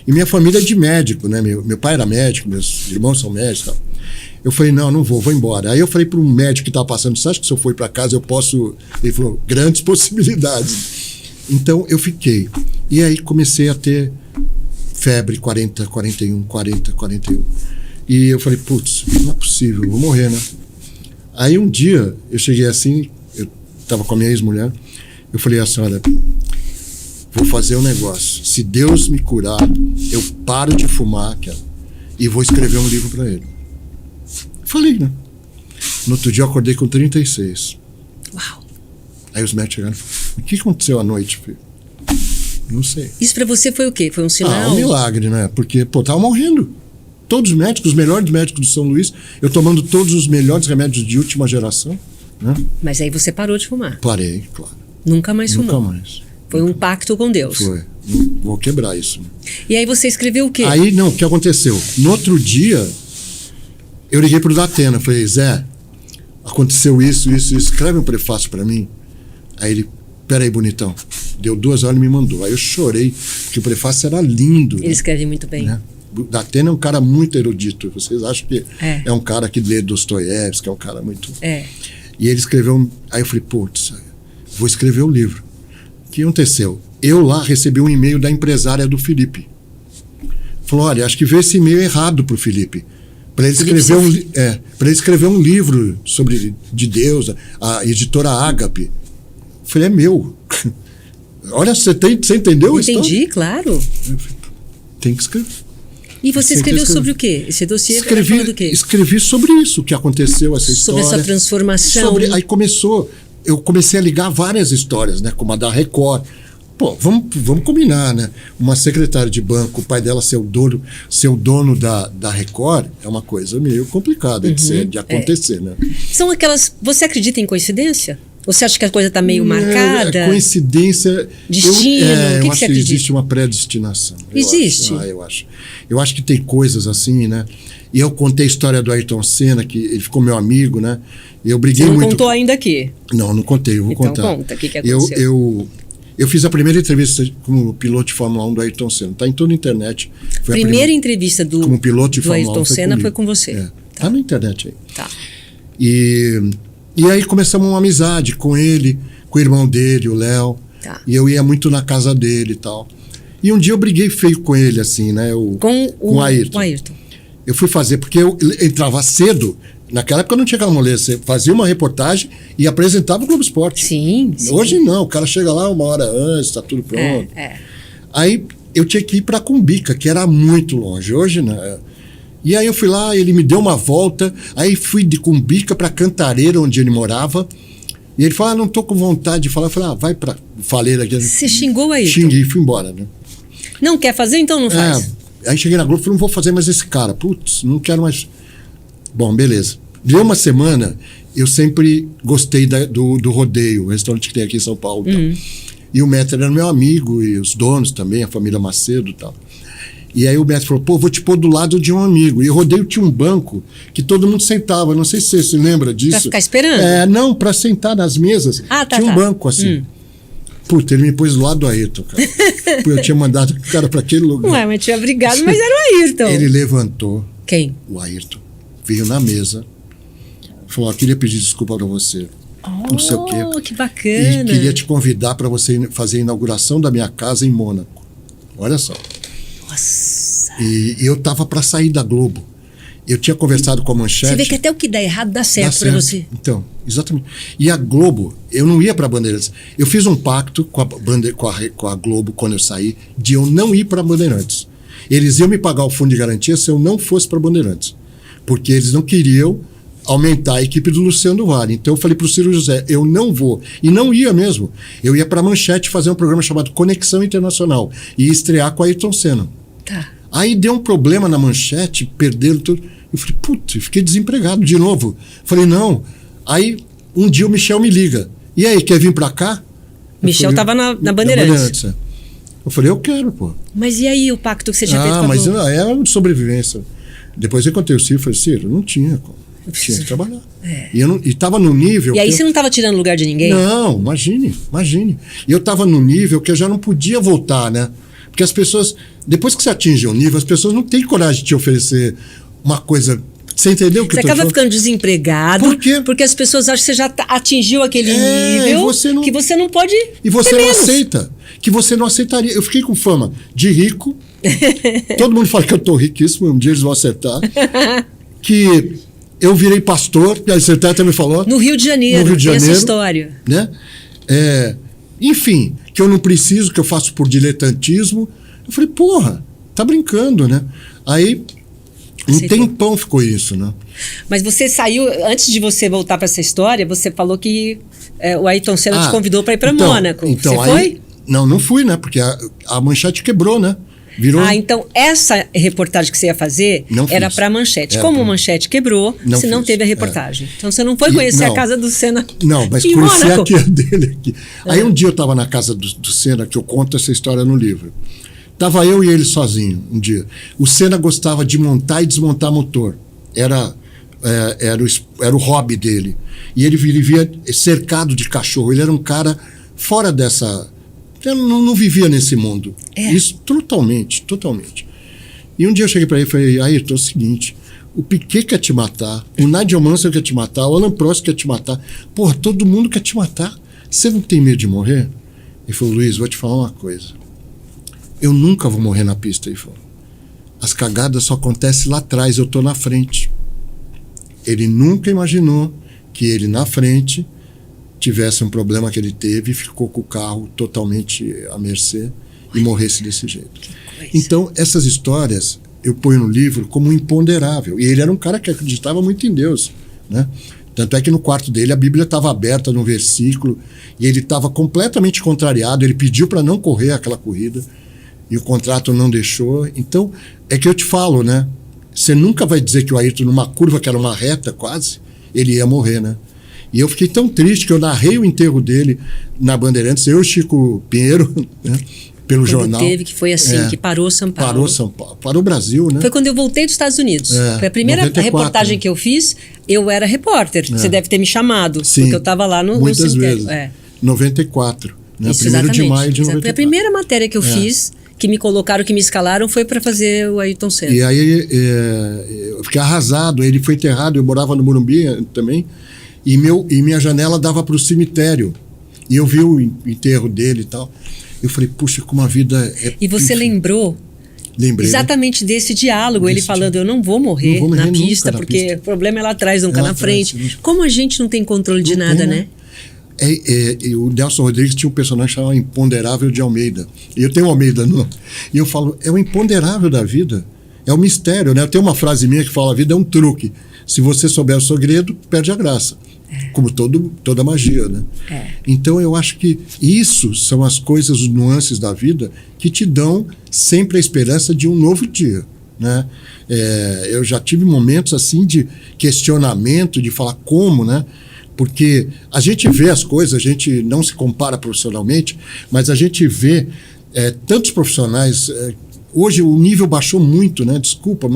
E minha família é de médico, né? Meu pai era médico, meus irmãos são médicos e tal. Eu falei, não vou embora. Aí eu falei para um médico que estava passando, você acha que se eu for para casa eu posso... Ele falou, grandes possibilidades. Então eu fiquei. E aí comecei a ter febre, 40, 41, 40, 41. E eu falei, putz, não é possível, eu vou morrer, né? Aí um dia eu cheguei assim, eu estava com a minha ex-mulher, eu falei assim, olha, vou fazer um negócio. Se Deus me curar, eu paro de fumar e vou escrever um livro para ele. Falei, né? No outro dia eu acordei com 36. Uau! Aí os médicos chegaram e falaram, o que aconteceu à noite, filho? Não sei. Isso para você foi o quê? Foi um sinal? Um milagre, né? Porque, tava morrendo. Todos os médicos, os melhores médicos do São Luís, eu tomando todos os melhores remédios de última geração, né? Mas aí você parou de fumar? Parei, claro. Nunca mais fumou? Nunca mais. Foi um pacto com Deus? Foi. Vou quebrar isso. E aí você escreveu o quê? Aí, não, o que aconteceu? No outro dia, eu liguei pro Datena, falei, Zé, aconteceu isso, escreve um prefácio para mim. Aí ele, peraí, bonitão. Deu 2 horas e me mandou. Aí eu chorei, porque o prefácio era lindo. Ele escreve muito bem. Né? Datena é um cara muito erudito. Vocês acham que é um cara que lê Dostoiévski, é um cara muito... E ele escreveu... Aí eu falei, putz, vou escrever o livro. O que aconteceu? Eu lá recebi um e-mail da empresária do Felipe. Falou, olha, acho que veio esse e-mail errado pro Felipe. Para ele escrever um livro de Deus, a editora Ágape. Eu falei, é meu. Olha, você entendeu isso? Entendi, claro. Tem que escrever. E você escreveu sobre o quê? Esse dossiê falando do quê? Escrevi sobre isso, o que aconteceu, essa história. Sobre essa transformação. Aí eu comecei a ligar várias histórias, né? Como a da Record. Pô, vamos combinar, né? Uma secretária de banco, o pai dela ser o dono da Record, é uma coisa meio complicada de acontecer, né? São aquelas... Você acredita em coincidência? Ou você acha que a coisa está meio marcada? Coincidência... Destino? O que eu acho que existe uma predestinação. Existe? Eu acho. Eu acho que tem coisas assim, né? E eu contei a história do Ayrton Senna, que ele ficou meu amigo, né? E eu briguei muito... Você não contou ainda aqui? Não contei, eu vou contar. Então conta, o que aconteceu? Eu fiz a primeira entrevista como piloto de Fórmula 1 do Ayrton Senna. Está em toda a internet. Foi primeira entrevista como piloto de Fórmula 1 Ayrton Senna foi com você? Tá na internet aí. Tá. E aí começamos uma amizade com ele, com o irmão dele, o Léo. Tá. E eu ia muito na casa dele e tal. E um dia eu briguei feio com ele, assim, né? Com o Ayrton. Eu fui fazer, porque eu entrava cedo. Naquela época não tinha aquela moleza. Você fazia uma reportagem e apresentava o Globo Esporte. Sim. Hoje não, o cara chega lá 1 hora antes, tá tudo pronto. Aí eu tinha que ir para Cumbica, que era muito longe. Hoje não. E aí eu fui lá, ele me deu uma volta, aí fui de Cumbica para Cantareira, onde ele morava. E ele falou, não tô com vontade de falar. Eu falei, vai pra Faleira aqui. Você xingou aí? Xinguei e fui embora, né? Não quer fazer, então não faz. Aí cheguei na Globo e falei, não vou fazer mais esse cara. Putz, não quero mais... Bom, beleza. Deu uma semana, eu sempre gostei do Rodeio, o restaurante que tem aqui em São Paulo. Tal. E o Méter era meu amigo, e os donos também, a família Macedo e tal. E aí o Méter falou, pô, vou te pôr do lado de um amigo. E o Rodeio tinha um banco que todo mundo sentava, não sei se você se lembra disso. Pra ficar esperando? Não, pra sentar nas mesas. Tinha um banco assim. Puta, ele me pôs do lado do Ayrton, cara. Eu tinha mandado o cara pra aquele lugar. Ué, mas tinha brigado, mas era o Ayrton. Ele levantou. Quem? O Ayrton. Veio na mesa, falou, queria pedir desculpa para você, não sei o quê. Que bacana. E queria te convidar para você fazer a inauguração da minha casa em Mônaco. Olha só. Nossa. E eu tava para sair da Globo. Eu tinha conversado com a Manchete. Você vê que até o que dá errado dá certo para você. Então, exatamente. E a Globo, eu não ia para Bandeirantes. Eu fiz um pacto com a Globo quando eu saí, de eu não ir para Bandeirantes. Eles iam me pagar o fundo de garantia se eu não fosse para Bandeirantes. Porque eles não queriam aumentar a equipe do Luciano do Vale. Então eu falei para o Ciro José, eu não vou. E não ia mesmo. Eu ia para a Manchete fazer um programa chamado Conexão Internacional e estrear com a Ayrton Senna. Tá. Aí deu um problema na Manchete, perderam tudo. Eu falei, putz, fiquei desempregado de novo. Falei, não. Aí um dia o Michel me liga. E aí, quer vir para cá? Michel estava na Bandeirantes. Eu falei, eu quero, pô. Mas e aí o pacto que você tinha feito com a mas Globo? É uma sobrevivência. Depois eu contei o Ciro, falei, Ciro, não tinha como. Tinha que trabalhar. E estava no nível... E aí você não estava tirando lugar de ninguém? Não, imagine. E eu estava no nível que eu já não podia voltar, né? Porque as pessoas, depois que você atinge um nível, as pessoas não têm coragem de te oferecer uma coisa... Você entendeu o que você eu tô acaba falando? ficando desempregado. Por quê? Porque as pessoas acham que você já atingiu aquele nível que você não pode. E você não aceita. Que você não aceitaria. Eu fiquei com fama de rico. Todo mundo fala que eu tô riquíssimo, um dia eles vão acertar. Que eu virei pastor, e a acertar também falou. No Rio de Janeiro, essa história. Né? Enfim, que eu não preciso, que eu faço por diletantismo. Eu falei, porra, tá brincando, né? Aí. Um tempão ficou isso, né? Mas você saiu, antes de você voltar para essa história, você falou que o Ayrton Senna te convidou para ir para Mônaco. Então, você foi? Não fui, né? Porque a Manchete quebrou, né? Virou... então essa reportagem que você ia fazer era para a Manchete. Como a Manchete quebrou, você não teve a reportagem. Então você não foi conhecer a casa do Senna. Não, mas conheci a tia dele aqui. Aí um dia eu estava na casa do Senna, que eu conto essa história no livro. Tava eu e ele sozinho um dia. O Senna gostava de montar e desmontar motor. Era era o hobby dele. E ele vivia cercado de cachorro. Ele era um cara fora dessa... Não vivia nesse mundo. Isso totalmente. E um dia eu cheguei para ele e falei, Ayrton, é o seguinte, o Piquet quer te matar, o Nigel Mansell quer te matar, o Alan Prost quer te matar. Porra, todo mundo quer te matar. Você não tem medo de morrer? Ele falou, Luiz, vou te falar uma coisa. Eu nunca vou morrer na pista. Ele falou. As cagadas só acontecem lá atrás, eu tô na frente. Ele nunca imaginou que ele na frente tivesse um problema que ele teve e ficou com o carro totalmente à mercê e morresse desse jeito. Então, essas histórias eu ponho no livro como imponderável. E ele era um cara que acreditava muito em Deus, né? Tanto é que no quarto dele a Bíblia estava aberta num versículo e ele estava completamente contrariado. Ele pediu para não correr aquela corrida e o contrato não deixou. Então, é que eu te falo, né? Você nunca vai dizer que o Ayrton, numa curva que era uma reta quase, ele ia morrer, né? E eu fiquei tão triste que eu narrei o enterro dele na Bandeirantes, eu e Chico Pinheiro, né? Pelo quando jornal. Teve, que foi assim, que parou São Paulo. Parou São Paulo, parou o Brasil, né? Foi quando eu voltei dos Estados Unidos. Foi a primeira 94, reportagem que eu fiz, eu era repórter. Você deve ter me chamado, Sim, porque eu estava lá no muitas cemitério. vezes. 94, né? Isso, 1º de maio de 94. Foi a primeira matéria que eu fiz, que me colocaram, que me escalaram, foi para fazer o Ayrton Senna. E aí eu fiquei arrasado. Ele foi enterrado, eu morava no Morumbi também, e minha janela dava para o cemitério. E eu vi o enterro dele e tal. Eu falei, puxa, como a vida é... E você lembrou Lembrei, exatamente desse diálogo, ele falando, eu não vou morrer na pista, porque o problema é lá atrás, nunca na frente. Como a gente não tem controle de nada, né? O Nelson Rodrigues tinha um personagem chamado Imponderável de Almeida. E eu tenho Almeida, não. E eu falo, é o imponderável da vida. É o mistério, né? Eu tenho uma frase minha que fala, a vida é um truque. Se você souber o segredo, perde a graça. Como toda magia, né? Então eu acho que isso são as coisas, os nuances da vida que te dão sempre a esperança de um novo dia, né? Eu já tive momentos assim de questionamento, de falar como, né? Porque a gente vê as coisas, a gente não se compara profissionalmente, mas a gente vê tantos profissionais... Hoje o nível baixou muito, né? Desculpa,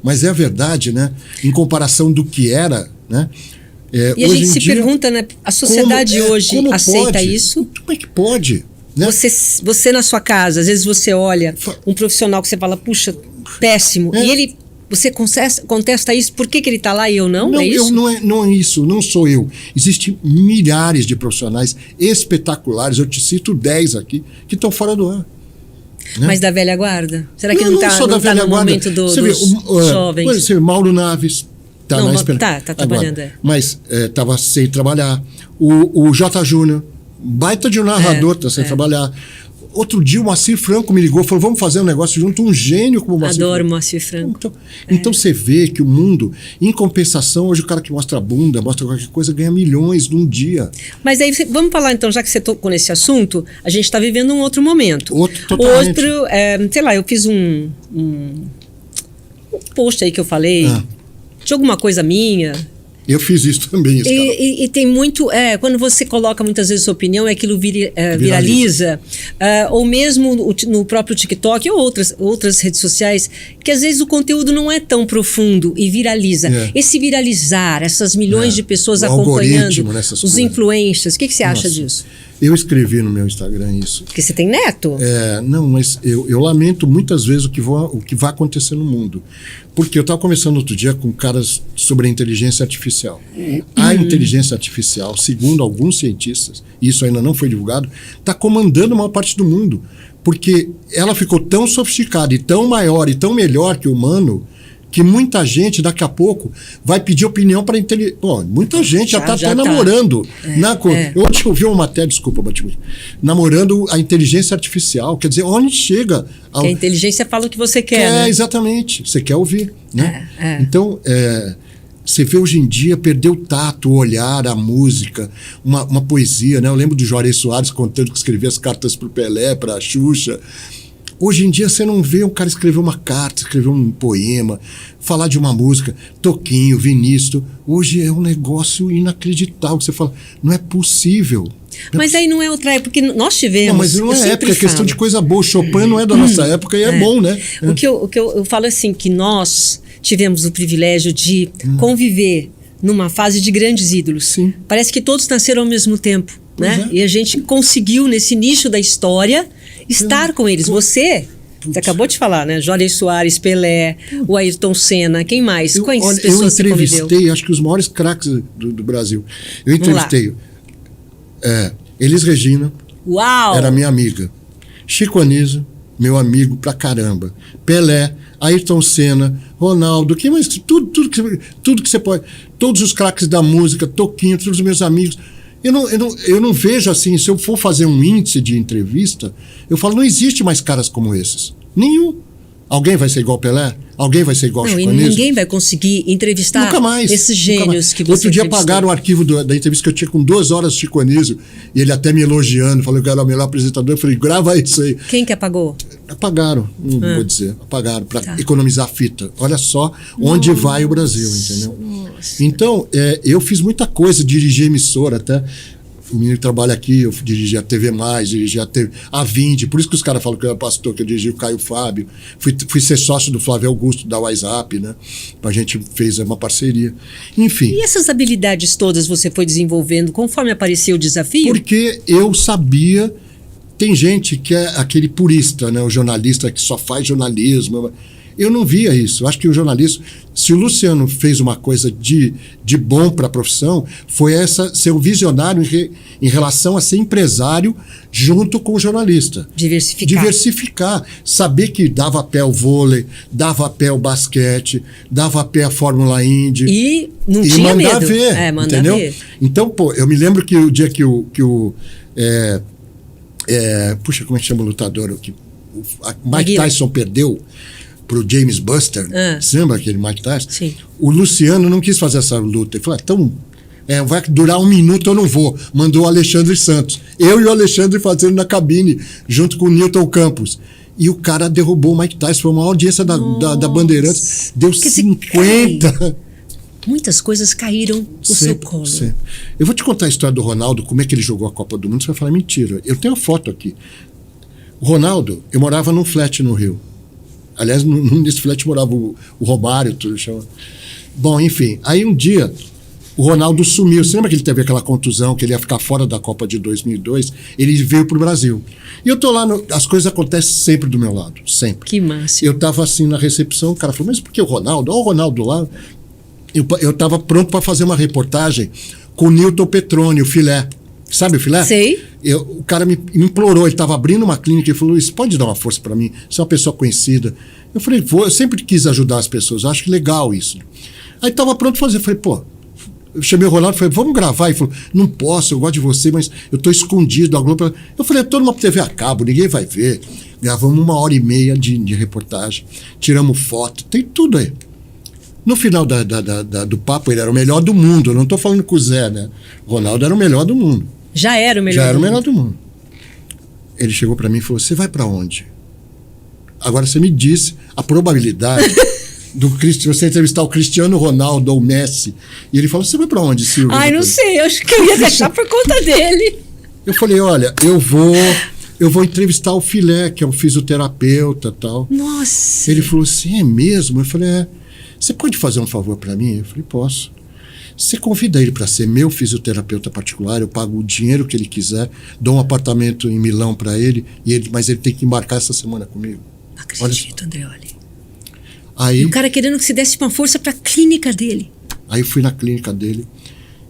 mas é a verdade, né? Em comparação do que era, né? E a gente se pergunta, né? A sociedade hoje aceita isso? Como é que pode? Né? Você na sua casa, às vezes você olha um profissional que você fala, puxa, péssimo, e você contesta isso, por que ele está lá e eu não? Não, é isso? Não é isso, não sou eu. Existem milhares de profissionais espetaculares, eu te cito 10 aqui, que estão fora do ar. Né? Mas da velha guarda? Será que não está no momento dos jovens? Você vê, Mauro Naves... Tá trabalhando. Mas estava sem trabalhar. O J. Júnior, baita de um narrador, está sem trabalhar. Outro dia o Moacir Franco me ligou, falou, vamos fazer um negócio junto, um gênio como o Moacir Adoro Franco. Moacir Franco. Então você vê que o mundo, em compensação, hoje o cara que mostra a bunda, mostra qualquer coisa, ganha milhões num dia. Mas aí, vamos falar então, já que você tocou nesse assunto, a gente está vivendo um outro momento. Totalmente. Sei lá, eu fiz um post aí que eu falei... de alguma coisa minha. Eu fiz isso também. E tem muito... quando você coloca muitas vezes sua opinião, aquilo viraliza. Ou mesmo no próprio TikTok ou outras redes sociais, que às vezes o conteúdo não é tão profundo e viraliza. Esse viralizar, essas milhões de pessoas acompanhando, os influencers, o que você acha disso? Eu escrevi no meu Instagram isso. Porque você tem neto? Não, mas eu lamento muitas vezes o que vai acontecer no mundo. Porque eu estava conversando outro dia com caras sobre a inteligência artificial. A inteligência artificial, segundo alguns cientistas, e isso ainda não foi divulgado, está comandando a maior parte do mundo. Porque ela ficou tão sofisticada e tão maior e tão melhor que o humano, que muita gente, daqui a pouco, vai pedir opinião para inteligência. Muita gente já está até namorando. Ontem eu vi uma matéria, desculpa, Batista, namorando a inteligência artificial. Quer dizer, onde chega... Que a inteligência fala o que você quer, né? Exatamente. Você quer ouvir, né? Então, você vê hoje em dia perder o tato, o olhar, a música, uma poesia, né? Eu lembro do Juarez Soares contando que escrevia as cartas para o Pelé, para a Xuxa. Hoje em dia você não vê um cara escrever uma carta, escrever um poema, falar de uma música, Toquinho, Vinícius. Hoje é um negócio inacreditável. Você fala, não é possível. Mas aí não é outra época, porque nós tivemos... Não, mas não é época, é questão de coisa boa. Chopin não é da nossa época e é bom, né? O que eu falo assim, que nós tivemos o privilégio de conviver numa fase de grandes ídolos. Sim. Parece que todos nasceram ao mesmo tempo, né? É. E a gente conseguiu, nesse nicho da história, estar com eles. Você acabou de falar, né? Jorge Soares, Pelé, o Ayrton Senna, quem mais? Quais pessoas você conviveu? Eu entrevistei, acho que os maiores craques do Brasil. Eu entrevistei Elis Regina, Uau! era minha amiga. Chico Anísio, meu amigo pra caramba. Pelé, Ayrton Senna, Ronaldo, quem mais? Tudo que você pode. Todos os craques da música, Toquinho, todos os meus amigos. Eu não vejo assim, se eu for fazer um índice de entrevista, eu falo, não existe mais caras como esses. Nenhum. Alguém vai ser igual Pelé? Alguém vai ser igual Chico Anísio? Ninguém vai conseguir entrevistar nunca mais, esses gênios que você Outro dia apagaram o arquivo da entrevista que eu tinha com 2 horas de Chico Anísio, e ele até me elogiando, falou que eu era o melhor apresentador. Eu falei, grava isso aí. Quem que apagou? Apagaram, não vou dizer. Apagaram para economizar fita. Olha só onde vai o Brasil, entendeu? Nossa. Então, eu fiz muita coisa, dirigi emissora até. O menino que trabalha aqui, eu dirigi a TV+, dirigi a Vindi, por isso que os caras falam que eu era pastor, que eu dirigi o Caio Fábio. Fui ser sócio do Flávio Augusto, da WhatsApp, né? A gente fez uma parceria. Enfim. E essas habilidades todas você foi desenvolvendo conforme apareceu o desafio? Porque eu sabia. Tem gente que é aquele purista, né? O jornalista que só faz jornalismo. Eu não via isso. Eu acho que o jornalismo, se o Luciano fez uma coisa de bom para a profissão, foi ser um visionário em relação a ser empresário junto com o jornalista. Diversificar. Saber que dava pé ao vôlei, dava pé ao basquete, dava pé à Fórmula Indy. E não tinha mandar medo. ver, mandar entendeu? ver. Então, eu me lembro que o dia que puxa, como é que chama o lutador? Mike Tyson perdeu pro James Buster. Você lembra aquele Mike Tyson? Sim. O Luciano não quis fazer essa luta. Ele falou, então, vai durar 1 minuto, eu não vou. Mandou o Alexandre Santos. Eu e o Alexandre fazendo na cabine, junto com o Newton Campos. E o cara derrubou o Mike Tyson. Foi uma audiência da Bandeirantes. Deu 50. Muitas coisas caíram no seu colo. Sempre. Eu vou te contar a história do Ronaldo, como é que ele jogou a Copa do Mundo. Você vai falar, mentira. Eu tenho a foto aqui. O Ronaldo, eu morava num flat no Rio. Aliás, nesse flat morava o Romário, tudo chama. Bom, enfim. Aí um dia, o Ronaldo sumiu. Você lembra que ele teve aquela contusão, que ele ia ficar fora da Copa de 2002? Ele veio pro Brasil. E eu tô lá, as coisas acontecem sempre do meu lado, sempre. Que massa. Eu tava assim na recepção, o cara falou, mas por que o Ronaldo? Olha o Ronaldo lá. Eu tava pronto para fazer uma reportagem com o Newton Petroni, o Filé. Sabe o Filé? Sei. O cara me implorou, ele estava abrindo uma clínica e falou, Luiz, pode dar uma força para mim? Você é uma pessoa conhecida. Eu falei, eu sempre quis ajudar as pessoas, eu acho legal isso. Aí estava pronto para fazer, eu falei, eu chamei o Ronaldo e falei, vamos gravar. Ele falou, não posso, eu gosto de você, mas eu estou escondido. Eu falei, eu tô numa TV a cabo, ninguém vai ver. Gravamos 1h30 de reportagem, tiramos foto, tem tudo aí. No final do papo, ele era o melhor do mundo. Eu não estou falando com o Zé, né? O Ronaldo era o melhor do mundo. Já era o melhor. Já era o melhor do mundo. Ele chegou para mim e falou, você vai para onde? Agora você me disse a probabilidade de você entrevistar o Cristiano Ronaldo ou o Messi. E ele falou, você vai para onde, Silvio? Ai, não sei, eu acho que eu ia deixar por conta dele. Eu falei, olha, eu vou entrevistar o Filé, que é um fisioterapeuta e tal. Nossa. Ele falou assim, é mesmo? Eu falei, você pode fazer um favor para mim? Eu falei, posso. Você convida ele para ser meu fisioterapeuta particular, eu pago o dinheiro que ele quiser, dou um apartamento em Milão para ele, mas ele tem que embarcar essa semana comigo. Não acredito, Andreoli. Aí, e o cara querendo que você desse uma força para a clínica dele. Aí eu fui na clínica dele,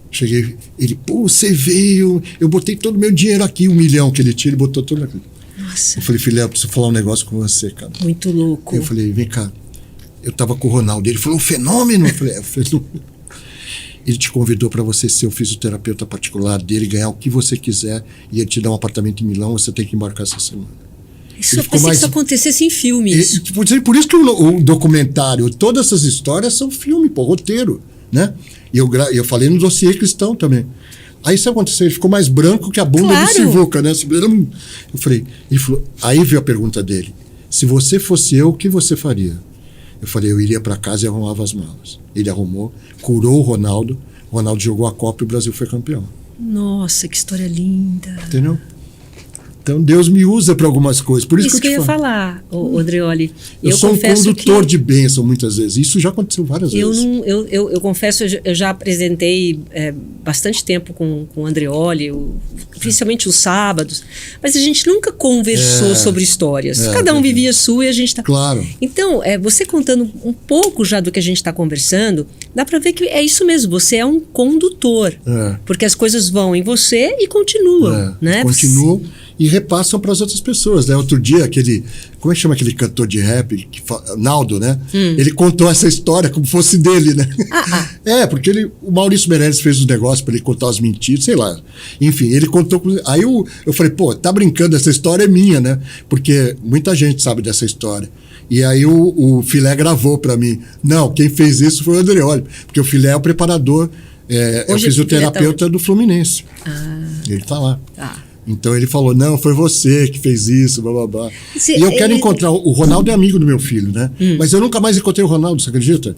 cheguei, ele, você veio, eu botei todo o meu dinheiro aqui, 1 milhão que ele tinha, ele botou tudo na clínica. Nossa. Eu falei, filé, eu preciso falar um negócio com você, cara. Muito louco. Eu falei, vem cá. Eu tava com o Ronaldo, ele falou, um fenômeno? Eu falei, o fenômeno. Ele te convidou para você ser o fisioterapeuta particular dele, ganhar o que você quiser, e ele te dá um apartamento em Milão, você tem que embarcar essa semana. Eu pensei que isso acontecesse em filme. Por isso que o documentário, todas essas histórias são filme, roteiro, né? E eu falei no dossiê cristão também. Aí isso aconteceu, ele ficou mais branco que a bunda do Sivuca, né? Eu falei, ele falou, aí veio a pergunta dele, se você fosse eu, o que você faria? Eu falei, eu iria para casa e arrumava as malas. Ele arrumou, curou o Ronaldo jogou a Copa e o Brasil foi campeão. Nossa, que história linda. Entendeu? Então Deus me usa para algumas coisas. Por isso que eu ia te falo. falar, Andreoli. Eu sou um condutor de bênção muitas vezes. Isso já aconteceu várias vezes. Eu confesso, eu já apresentei bastante tempo com o Andreoli, principalmente os sábados, mas a gente nunca conversou sobre histórias. Cada um vivia a sua e a gente está... Claro. Então, você contando um pouco já do que a gente está conversando, dá para ver que é isso mesmo, você é um condutor. Porque as coisas vão em você e continuam. Né? Continuam e repassam para as outras pessoas, né? Outro dia, como é que chama aquele cantor de rap? Naldo, né? Ele contou essa história como fosse dele, né? Porque o Maurício Meirelles fez um negócio para ele contar as mentiras, sei lá. Enfim, ele contou. Aí eu falei, pô, tá brincando, essa história é minha, né? Porque muita gente sabe dessa história. E aí o Filé gravou para mim. Não, quem fez isso foi o Andreoli, porque o Filé é o preparador, é o fisioterapeuta do Fluminense. Ele tá lá. Então ele falou, não, foi você que fez isso, blá, blá, blá. E eu quero encontrar... O Ronaldo é amigo do meu filho, né? Mas eu nunca mais encontrei o Ronaldo, você acredita?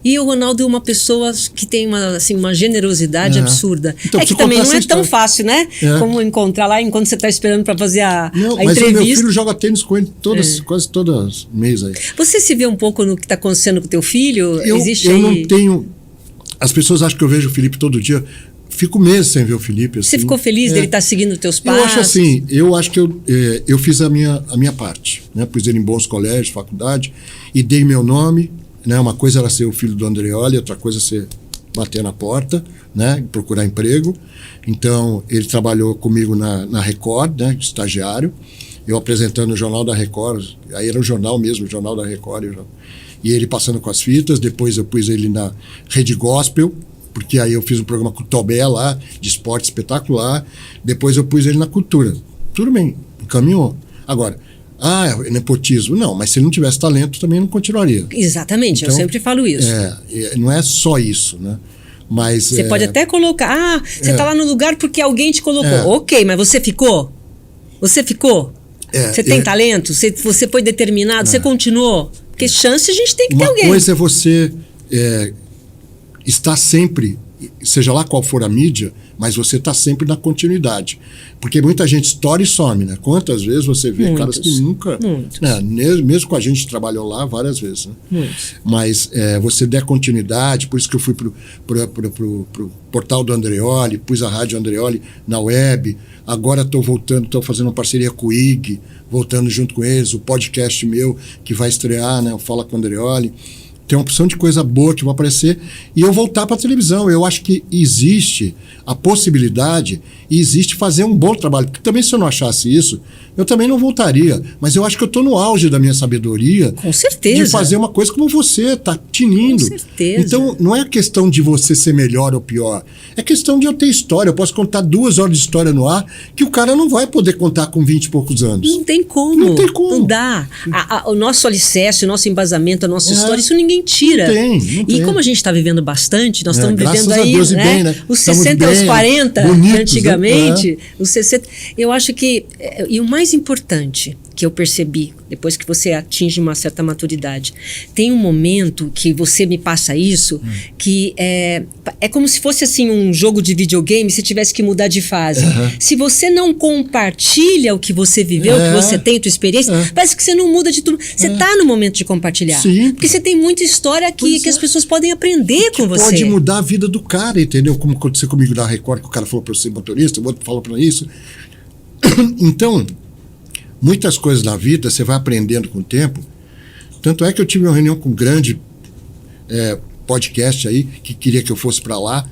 E o Ronaldo é uma pessoa que tem uma generosidade absurda. Então, que também não é tão fácil, né? Como encontrar lá enquanto você está esperando para fazer a entrevista. Mas o meu filho joga tênis com ele quase todas mês aí. Você se vê um pouco no que está acontecendo com o teu filho? Eu não tenho... As pessoas acham que eu vejo o Felipe todo dia... Fico meses sem ver o Felipe. Assim. Você ficou feliz dele estar seguindo os teus passos? Eu acho que eu fiz a minha parte. Né? Pus ele em bons colégios, faculdade, e dei meu nome. Né? Uma coisa era ser o filho do Andreoli, outra coisa ser bater na porta, né? Procurar emprego. Então, ele trabalhou comigo na Record, né? Estagiário. Eu apresentando o Jornal da Record, aí era o jornal mesmo, o Jornal da Record. E ele passando com as fitas, depois eu pus ele na Rede Gospel, porque aí eu fiz um programa com o Tobé lá, de esporte espetacular. Depois eu pus ele na cultura. Tudo bem, encaminhou. Agora, nepotismo. Não, mas se ele não tivesse talento, também não continuaria. Exatamente, então, eu sempre falo isso. Não é só isso, né? Mas... Você pode até colocar, você está lá no lugar porque alguém te colocou. Ok, mas você ficou? Você ficou? Você tem talento? Você foi determinado? Você continuou? Porque chance a gente tem que ter alguém. Uma coisa é você... está sempre, seja lá qual for a mídia, mas você está sempre na continuidade. Porque muita gente estoura e some, né? Quantas vezes você vê caras que nunca... mesmo com a gente trabalhou lá várias vezes, né? Mas você der continuidade, por isso que eu fui pro portal do Andreoli, pus a Rádio Andreoli na web, agora estou voltando, estou fazendo uma parceria com o IG, voltando junto com eles, o podcast meu que vai estrear, né? O Fala com o Andreoli. Tem uma opção de coisa boa que vai aparecer e eu voltar para a televisão. Eu acho que existe a possibilidade e existe fazer um bom trabalho. Porque também se eu não achasse isso, eu também não voltaria. Mas eu acho que eu estou no auge da minha sabedoria. Com certeza. De fazer uma coisa como você, tá tinindo. Com certeza. Então, não é questão de você ser melhor ou pior. É questão de eu ter história. Eu posso contar 2 horas de história no ar que o cara não vai poder contar com 20 e poucos anos. Não tem como. Não tem como. Não dá. O nosso alicerce, o nosso embasamento, a nossa história, isso ninguém tira. Não tem. E como a gente está vivendo bastante, nós estamos vivendo aí, Deus, bem, né? Os 60 aos 40, bonitos, antigamente, os 60. Eu acho que, e o mais importante que eu percebi, depois que você atinge uma certa maturidade, tem um momento que você me passa isso, que é como se fosse assim um jogo de videogame, se tivesse que mudar de fase. Se você não compartilha o que você viveu, o que você tem, tua experiência, parece que você não muda de tudo. Você está no momento de compartilhar. Sim. Porque você tem muita história aqui que as pessoas podem aprender com você. Pode mudar a vida do cara, entendeu? Como aconteceu comigo na Record, que o cara falou para eu ser motorista, o outro falou para isso. Então, muitas coisas na vida você vai aprendendo com o tempo. Tanto é que eu tive uma reunião com um grande podcast aí, que queria que eu fosse para lá,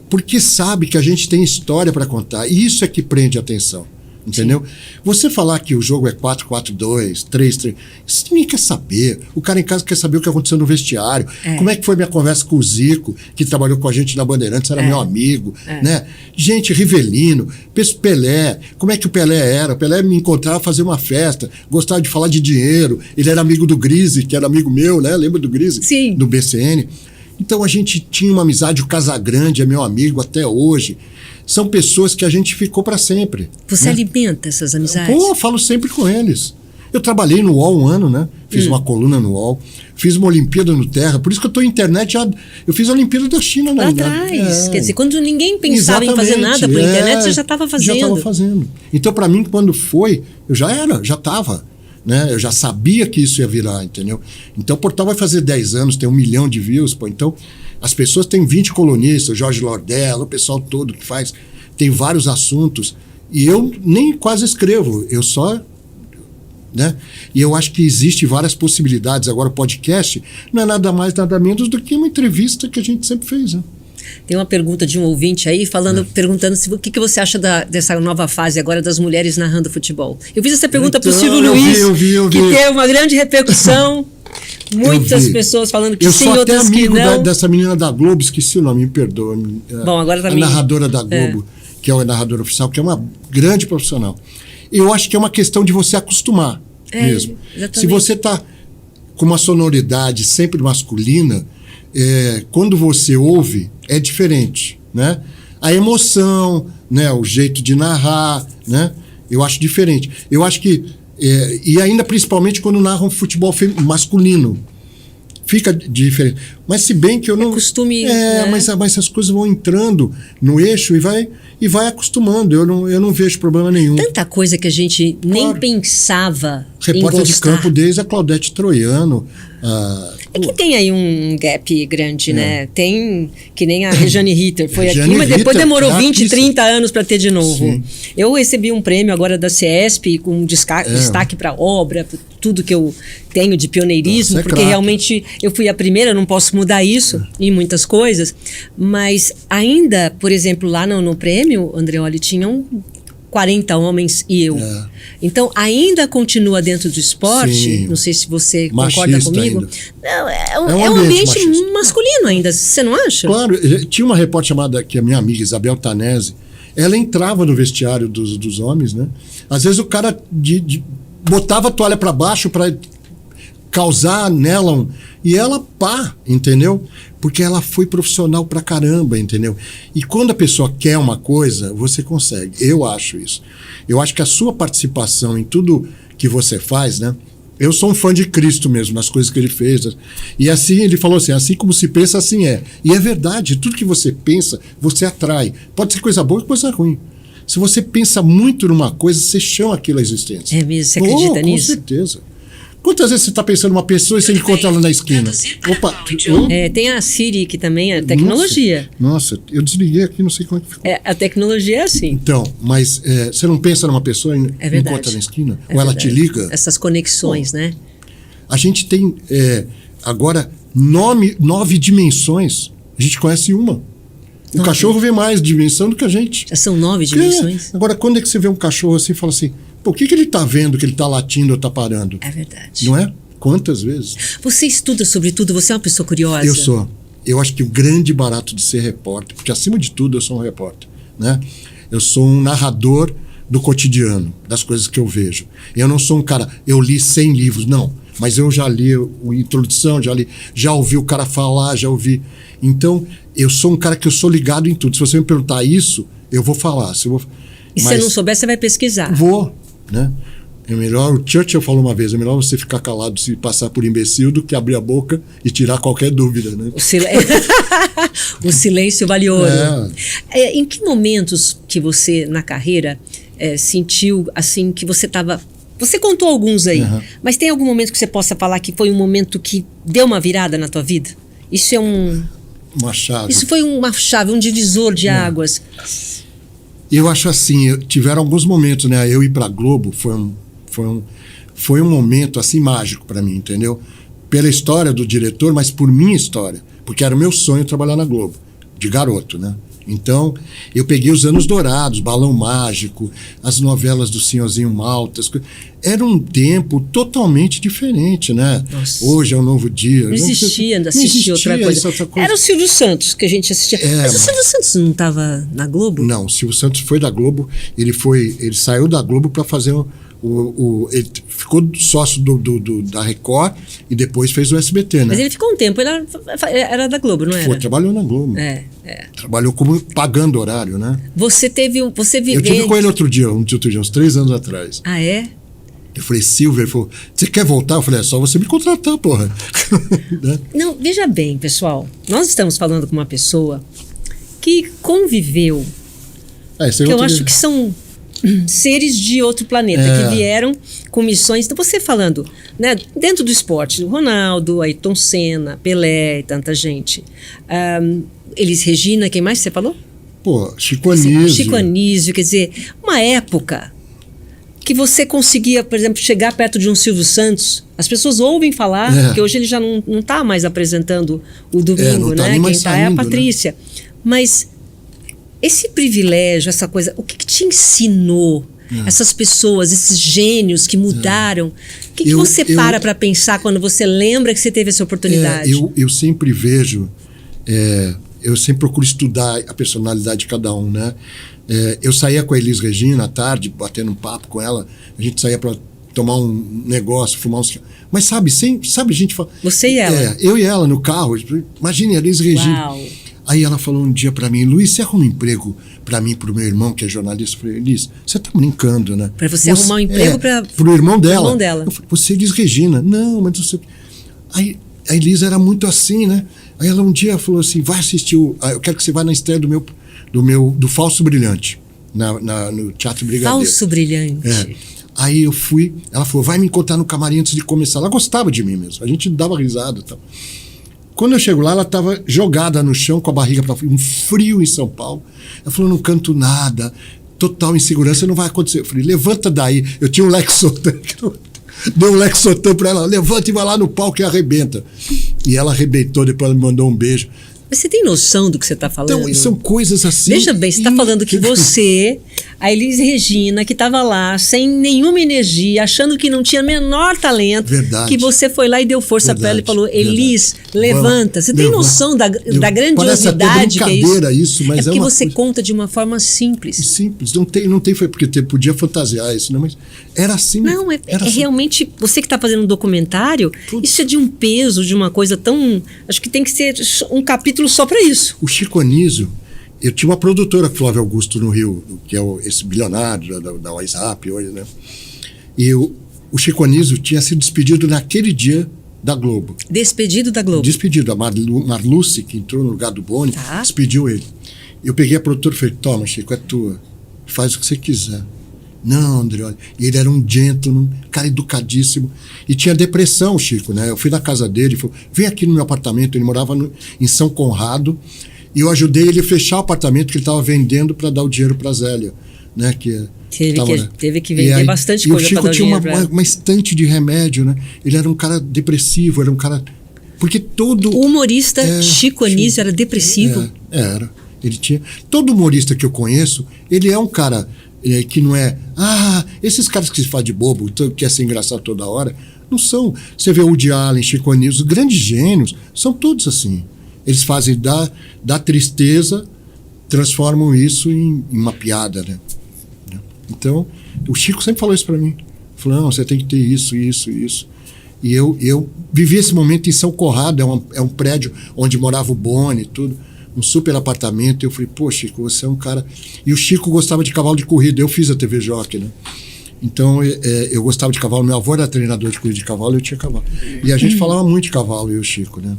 porque sabe que a gente tem história para contar. E isso é que prende a atenção. Entendeu? Sim. Você falar que o jogo é 4-4-2, 3-3, isso ninguém quer saber. O cara em casa quer saber o que aconteceu no vestiário. Como é que foi minha conversa com o Zico, que trabalhou com a gente na Bandeirantes, era meu amigo. Né? Gente, Rivelino, Pelé, como é que o Pelé era? O Pelé me encontrava, fazia uma festa, gostava de falar de dinheiro. Ele era amigo do Grise, que era amigo meu, né? Lembra do Grise? Sim. Do BCN. Então a gente tinha uma amizade, o Casagrande é meu amigo até hoje. São pessoas que a gente ficou para sempre. Você alimenta essas amizades? Eu falo sempre com eles. Eu trabalhei no UOL um ano, né? Fiz uma coluna no UOL, fiz uma Olimpíada no Terra, por isso que eu estou na internet já. Eu fiz a Olimpíada da China, né? Lá atrás. Quer dizer, quando ninguém pensava em fazer nada por internet, você já estava fazendo. Já estava fazendo. Então, para mim, quando foi, eu já estava. Né? Eu já sabia que isso ia virar, entendeu? Então, o portal vai fazer 10 anos, tem 1 milhão de views, pô. Então, as pessoas têm 20 colunistas, o Jorge Lordella, o pessoal todo que faz, tem vários assuntos. E eu nem quase escrevo, eu só... Né? E eu acho que existe várias possibilidades. Agora o podcast não é nada mais, nada menos do que uma entrevista que a gente sempre fez, né? Tem uma pergunta de um ouvinte aí perguntando o que você acha dessa nova fase agora das mulheres narrando futebol. Eu fiz essa pergunta para o Silvio Luiz, que teve uma grande repercussão. Muitas pessoas falando que sim, outras que não. Eu sou até amigo dessa menina da Globo, esqueci o nome, me perdoa. Bom, agora também. A narradora da Globo, que é a narradora oficial, que é uma grande profissional. Eu acho que é uma questão de você acostumar mesmo. Exatamente. Se você está com uma sonoridade sempre masculina, quando você ouve, é diferente, né? A emoção, né? O jeito de narrar, né? Eu acho diferente. Eu acho que... e ainda principalmente quando narram futebol masculino. Fica diferente. Mas se bem que eu não... costume, né? mas as coisas vão entrando no eixo e vai acostumando. Eu não vejo problema nenhum. Tanta coisa que a gente nem pensava Repórter em de gostar. campo desde a Claudete Troiano. É que tem aí um gap grande, né? Tem, que nem a Rejane Ritter foi aqui, mas depois demorou 20, 30 anos para ter de novo. Sim. Eu recebi um prêmio agora da CESP com destaque para obra, pra tudo que eu tenho de pioneirismo, porque realmente eu fui a primeira, não posso mudar isso em muitas coisas, mas ainda, por exemplo, lá no prêmio, Andreoli, tinham 40 homens e eu. Então, ainda continua dentro do esporte. Sim. Não sei se você concorda comigo. Não, é um ambiente masculino ainda, você não acha? Claro, tinha uma repórter chamada, que é minha amiga, Isabel Tanese, ela entrava no vestiário dos homens, né? Às vezes o cara botava a toalha para baixo para causar nela e ela entendeu? Porque ela foi profissional pra caramba, entendeu? E quando a pessoa quer uma coisa, você consegue. Eu acho isso. Eu acho que a sua participação em tudo que você faz, né? Eu sou um fã de Cristo mesmo, nas coisas que ele fez. E assim, ele falou assim como se pensa, assim é. E é verdade, tudo que você pensa, você atrai. Pode ser coisa boa ou coisa ruim. Se você pensa muito numa coisa, você chama aquilo à existência. É mesmo? Você acredita nisso? Com certeza. Quantas vezes você está pensando numa pessoa e você encontra ela na esquina? Opa! Tem a Siri, que também é tecnologia. Nossa, eu desliguei aqui, não sei como é que ficou. A tecnologia é assim. Então, mas você não pensa numa pessoa e encontra na esquina? Ou ela te liga? Essas conexões, né? A gente tem agora 9 dimensões. A gente conhece uma. O cachorro vê mais dimensão do que a gente. Já são 9 dimensões? Agora, quando é que você vê um cachorro assim e fala assim, pô, o que ele está vendo que ele está latindo ou está parando? É verdade. Não é? Quantas vezes? Você estuda sobre tudo, você é uma pessoa curiosa? Eu sou. Eu acho que o grande barato de ser repórter, porque acima de tudo eu sou um repórter, né? Eu sou um narrador do cotidiano, das coisas que eu vejo. Eu não sou um cara, eu li 100 livros, não. Mas eu já li a introdução, já ouvi o cara falar, já ouvi. Então, eu sou um cara que eu sou ligado em tudo. Se você me perguntar isso, eu vou falar. Se você não souber, você vai pesquisar. Vou, né? É melhor, o Churchill falou uma vez, é melhor você ficar calado se passar por imbecil do que abrir a boca e tirar qualquer dúvida, né? O silêncio vale ouro. Em que momentos que você, na carreira, sentiu assim que você estava... Você contou alguns aí, mas tem algum momento que você possa falar que foi um momento que deu uma virada na tua vida? Isso é uma chave. Isso foi uma chave, um divisor de águas. Eu acho assim, tiveram alguns momentos, né? Eu ir para a Globo foi um momento assim mágico para mim, entendeu? Pela história do diretor, mas por minha história, porque era o meu sonho trabalhar na Globo, de garoto, né? Então, eu peguei os anos dourados, Balão Mágico, as novelas do Senhorzinho Maltas. Era um tempo totalmente diferente, né? Nossa. Hoje é um novo dia. Não existia ainda assistir outra coisa. Era o Silvio Santos que a gente assistia. Mas o Silvio Santos não estava na Globo? Não, o Silvio Santos foi da Globo. Ele saiu da Globo para fazer ele ficou sócio da Record e depois fez o SBT, né? Mas ele ficou um tempo, ele era da Globo, não era? Trabalhou na Globo. Trabalhou como pagando horário, né? Você viveu... Eu tive com ele uns 3 anos atrás. Ah, é? Eu falei, Silvia, ele falou, você quer voltar? Eu falei, é só você me contratar, porra. Né? Não, veja bem, pessoal, nós estamos falando com uma pessoa que conviveu, que eu acho que são seres de outro planeta, que vieram com missões. Então, você falando, né, dentro do esporte, Ronaldo, Ayrton Senna, Pelé e tanta gente. Elis Regina, quem mais você falou? Pô, Chico Anísio. Chico Anísio, quer dizer, uma época que você conseguia, por exemplo, chegar perto de um Silvio Santos. As pessoas ouvem falar, porque hoje ele já não está mais apresentando o domingo, né? Quem está é a Patrícia. Né? Mas esse privilégio, essa coisa, o que te ensinou? Essas pessoas, esses gênios que mudaram. O que você para pensar quando você lembra que você teve essa oportunidade? Eu sempre vejo, eu sempre procuro estudar a personalidade de cada um, né? Eu saía com a Elis Regina à tarde, batendo um papo com ela, a gente saía para tomar um negócio, fumar uns... Mas sabe, a gente fala... Você e ela? Eu e ela no carro, imagine a Elis Regina. Uau. Aí ela falou um dia pra mim, Luiz, você arruma um emprego pra mim, pro meu irmão, que é jornalista? Eu falei, Elis, você tá brincando, né? Pra você arrumar um emprego pro irmão dela. Irmão dela. Eu falei, você é Elis Regina. Não, mas você... Aí a Elis era muito assim, né? Aí ela um dia falou assim, vai assistir, eu quero que você vá na estreia do Falso Brilhante, no Teatro Brigadeiro. Falso Brilhante. Aí eu fui, ela falou, vai me encontrar no camarim antes de começar. Ela gostava de mim mesmo, a gente dava risada e tal. Quando eu chego lá, ela estava jogada no chão com a barriga para fora, um frio em São Paulo. Ela falou, não canto nada, total insegurança, não vai acontecer. Eu falei, levanta daí. Eu tinha um Lexotan, deu um Lexotan para ela, levanta e vai lá no palco e arrebenta. E ela arrebentou, depois ela me mandou um beijo. Mas você tem noção do que você está falando? Então, são coisas assim... Veja bem, você está falando que você, a Elis Regina, que estava lá, sem nenhuma energia, achando que não tinha menor talento, que você foi lá e deu força para ela e falou, Elis, levanta. Você tem noção da grandiosidade que é isso? Isso, mas porque você conta de uma forma simples. Simples, não tem foi porque podia fantasiar isso, não, mas era assim. Não, assim. Realmente, você que está fazendo um documentário, isso é de um peso, de uma coisa tão... Acho que tem que ser um capítulo só para isso. O Chico Anísio, eu tinha uma produtora, Flávio Augusto, no Rio, que é esse bilionário da WhatsApp hoje, né? E o Chico Anísio tinha sido despedido naquele dia da Globo. Despedido da Globo? Despedido. A Marluce, que entrou no lugar do Boni, despediu ele. Eu peguei a produtora e falei, toma, Chico, é tua. Faz o que você quiser. Não, André, olha. E ele era um gentleman, cara educadíssimo. E tinha depressão, Chico, né? Eu fui na casa dele, falou, vem aqui no meu apartamento. Ele morava em São Conrado. E eu ajudei ele a fechar o apartamento que ele estava vendendo para dar o dinheiro para a Zélia, né? Teve que vender bastante coisa para dar o dinheiro. E o Chico tinha uma estante de remédio, né? Ele era um cara depressivo, era um cara... Porque todo... O humorista Chico Anísio era depressivo? Era. Ele tinha... Todo humorista que eu conheço, ele é um cara... que não é, esses caras que se fazem de bobo, quer ser engraçado toda hora, não são. Você vê o Woody Allen, Chico Anísio, os grandes gênios, são todos assim. Eles fazem da tristeza, transformam isso em uma piada, né? Então, o Chico sempre falou isso para mim. Falou, não, você tem que ter isso. E eu vivi esse momento em São Conrado, é um prédio onde morava o Boni e tudo. Um super apartamento, eu falei, pô, Chico, você é um cara... E o Chico gostava de cavalo de corrida, eu fiz a TV Jockey, né? Então, eu gostava de cavalo, meu avô era treinador de corrida de cavalo, eu tinha cavalo. E a gente falava muito de cavalo, eu e o Chico, né?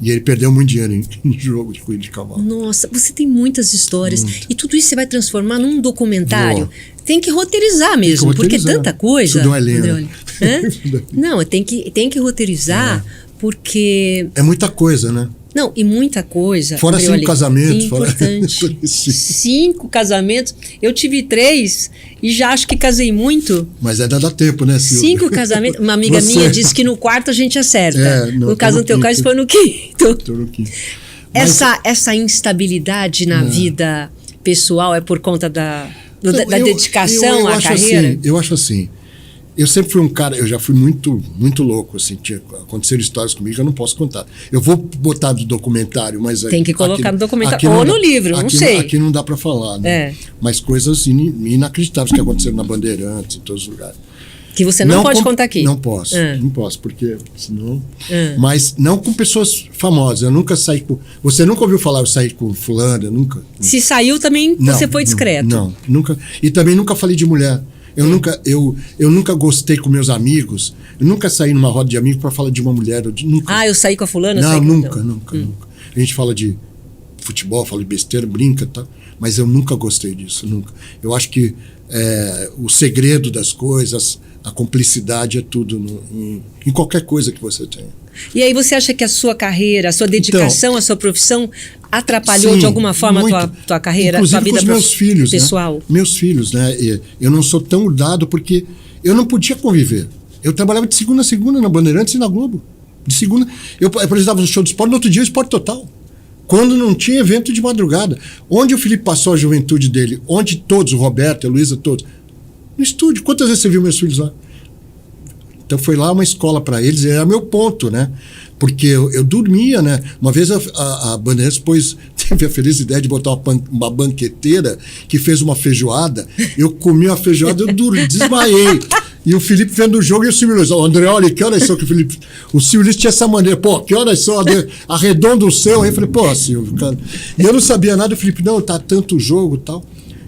E ele perdeu muito dinheiro em jogo de corrida de cavalo. Nossa, você tem muitas histórias. E tudo isso você vai transformar num documentário. Tem que roteirizar mesmo, porque tanta coisa... Estudou a Helena. Não, tem que roteirizar, porque... É muita coisa, né? Não, e muita coisa. Fora 5 casamentos. Importante. 5 casamentos. Eu tive 3 e já acho que casei muito. Mas ainda dá tempo, né, Silvia? 5 casamentos. Uma amiga minha disse que no 4º a gente acerta. No caso, no teu caso, foi no 5º. Tô no 5º. Essa instabilidade na vida pessoal é por conta da dedicação à carreira? Eu acho assim. Eu sempre fui um cara, eu já fui muito, muito louco, assim, aconteceram histórias comigo que eu não posso contar. Eu vou botar do documentário, mas... Tem que colocar no documentário, ou no livro, não sei. Aqui não dá para falar, né? Mas coisas inacreditáveis que aconteceram na Bandeirantes, em todos os lugares. Que você não pode contar aqui. Não posso, porque senão... Mas não com pessoas famosas, eu nunca saí com... Você nunca ouviu falar, eu saí com fulano, nunca. Se saiu também, você foi discreto. Não, nunca. E também nunca falei de mulher. Eu nunca gostei com meus amigos. Eu nunca saí numa roda de amigos para falar de uma mulher. Nunca. Eu saí com a fulana? Não, nunca. A gente fala de futebol, fala de besteira, brinca, tá? Mas eu nunca gostei disso, nunca. Eu acho que o segredo das coisas, a cumplicidade é tudo em qualquer coisa que você tenha. E aí você acha que a sua carreira, a sua dedicação, a sua profissão atrapalhou sim, de alguma forma muito. a tua carreira, inclusive a tua vida com os meus filhos, pessoal? Né? Meus filhos, né? Eu não sou tão dado porque eu não podia conviver. Eu trabalhava de segunda a segunda na Bandeirantes e na Globo. De segunda. Eu apresentava no show de esporte, no outro dia o Esporte Total. Quando não tinha evento de madrugada. Onde o Felipe passou a juventude dele? Onde todos, o Roberto, a Luísa, todos? No estúdio. Quantas vezes você viu meus filhos lá? Então foi lá uma escola para eles, era meu ponto, né? Porque eu dormia, né? Uma vez a Bandeirantes teve a feliz ideia de botar uma banqueteira que fez uma feijoada. Eu comi a feijoada, eu desmaiei. E o Felipe vendo o jogo e o Silvio Luiz. André, olha, que horas são que o Felipe... O Silvio Luiz tinha essa maneira. Pô, que horas são? Arredondo o seu. Aí eu falei, pô, Silvio, cara. E eu não sabia nada. O Felipe, não, tá tanto jogo e tal.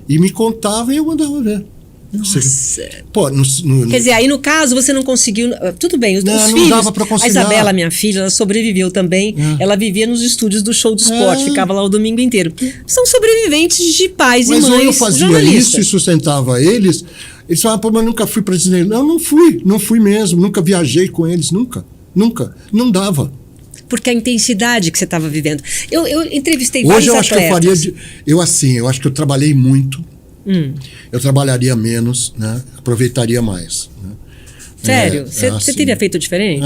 E me contava e eu mandava ver. Nossa. Pô, Quer dizer, aí no caso você não conseguiu... Tudo bem, os filhos... Não dava pra conciliar. A Isabela, minha filha, ela sobreviveu também. Ela vivia nos estúdios do Show do Esporte, ficava lá o domingo inteiro. São sobreviventes de pais e mães. Mas eu fazia isso e sustentava eles. Eles falavam, pô, mas eu nunca fui para Disney. Não fui mesmo. Nunca viajei com eles, nunca. Não dava. Porque a intensidade que você estava vivendo. Eu entrevistei vários atletas. Hoje eu acho que eu faria... eu acho que eu trabalhei muito. Eu trabalharia menos, né? Aproveitaria mais. Né? Sério? Você teria feito diferente?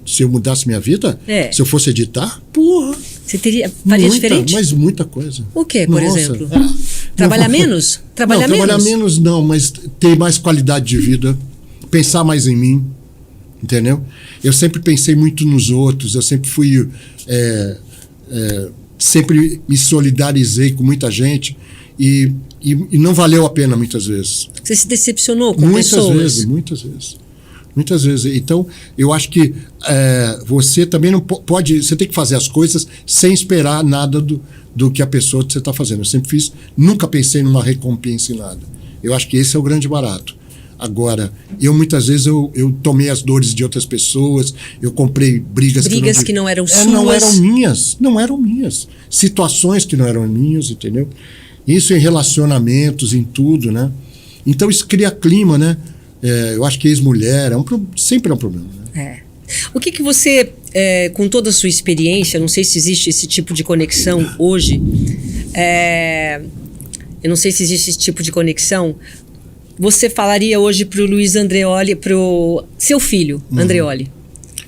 Se eu mudasse minha vida, se eu fosse editar, porra. Você faria diferente? Mas muita coisa. O quê, por exemplo? Trabalhar menos? Trabalhar menos não, mas ter mais qualidade de vida, pensar mais em mim, entendeu? Eu sempre pensei muito nos outros, eu sempre fui... sempre me solidarizei com muita gente e não valeu a pena muitas vezes. Você se decepcionou com pessoas? Muitas vezes. Então, eu acho que você também não pode... Você tem que fazer as coisas sem esperar nada do que a pessoa que você está fazendo. Eu sempre nunca pensei numa recompensa em nada. Eu acho que esse é o grande barato. Agora, muitas vezes eu tomei as dores de outras pessoas, eu comprei brigas que não eram suas. Não eram minhas. Situações que não eram minhas, entendeu? Isso em relacionamentos, em tudo, né? Então isso cria clima, né? Eu acho que ex-mulher sempre é um problema. Né? O que você, com toda a sua experiência, não sei se existe esse tipo de conexão hoje, eu não sei se existe esse tipo de conexão, você falaria hoje para o Luiz Andreoli, para o seu filho, Andreoli?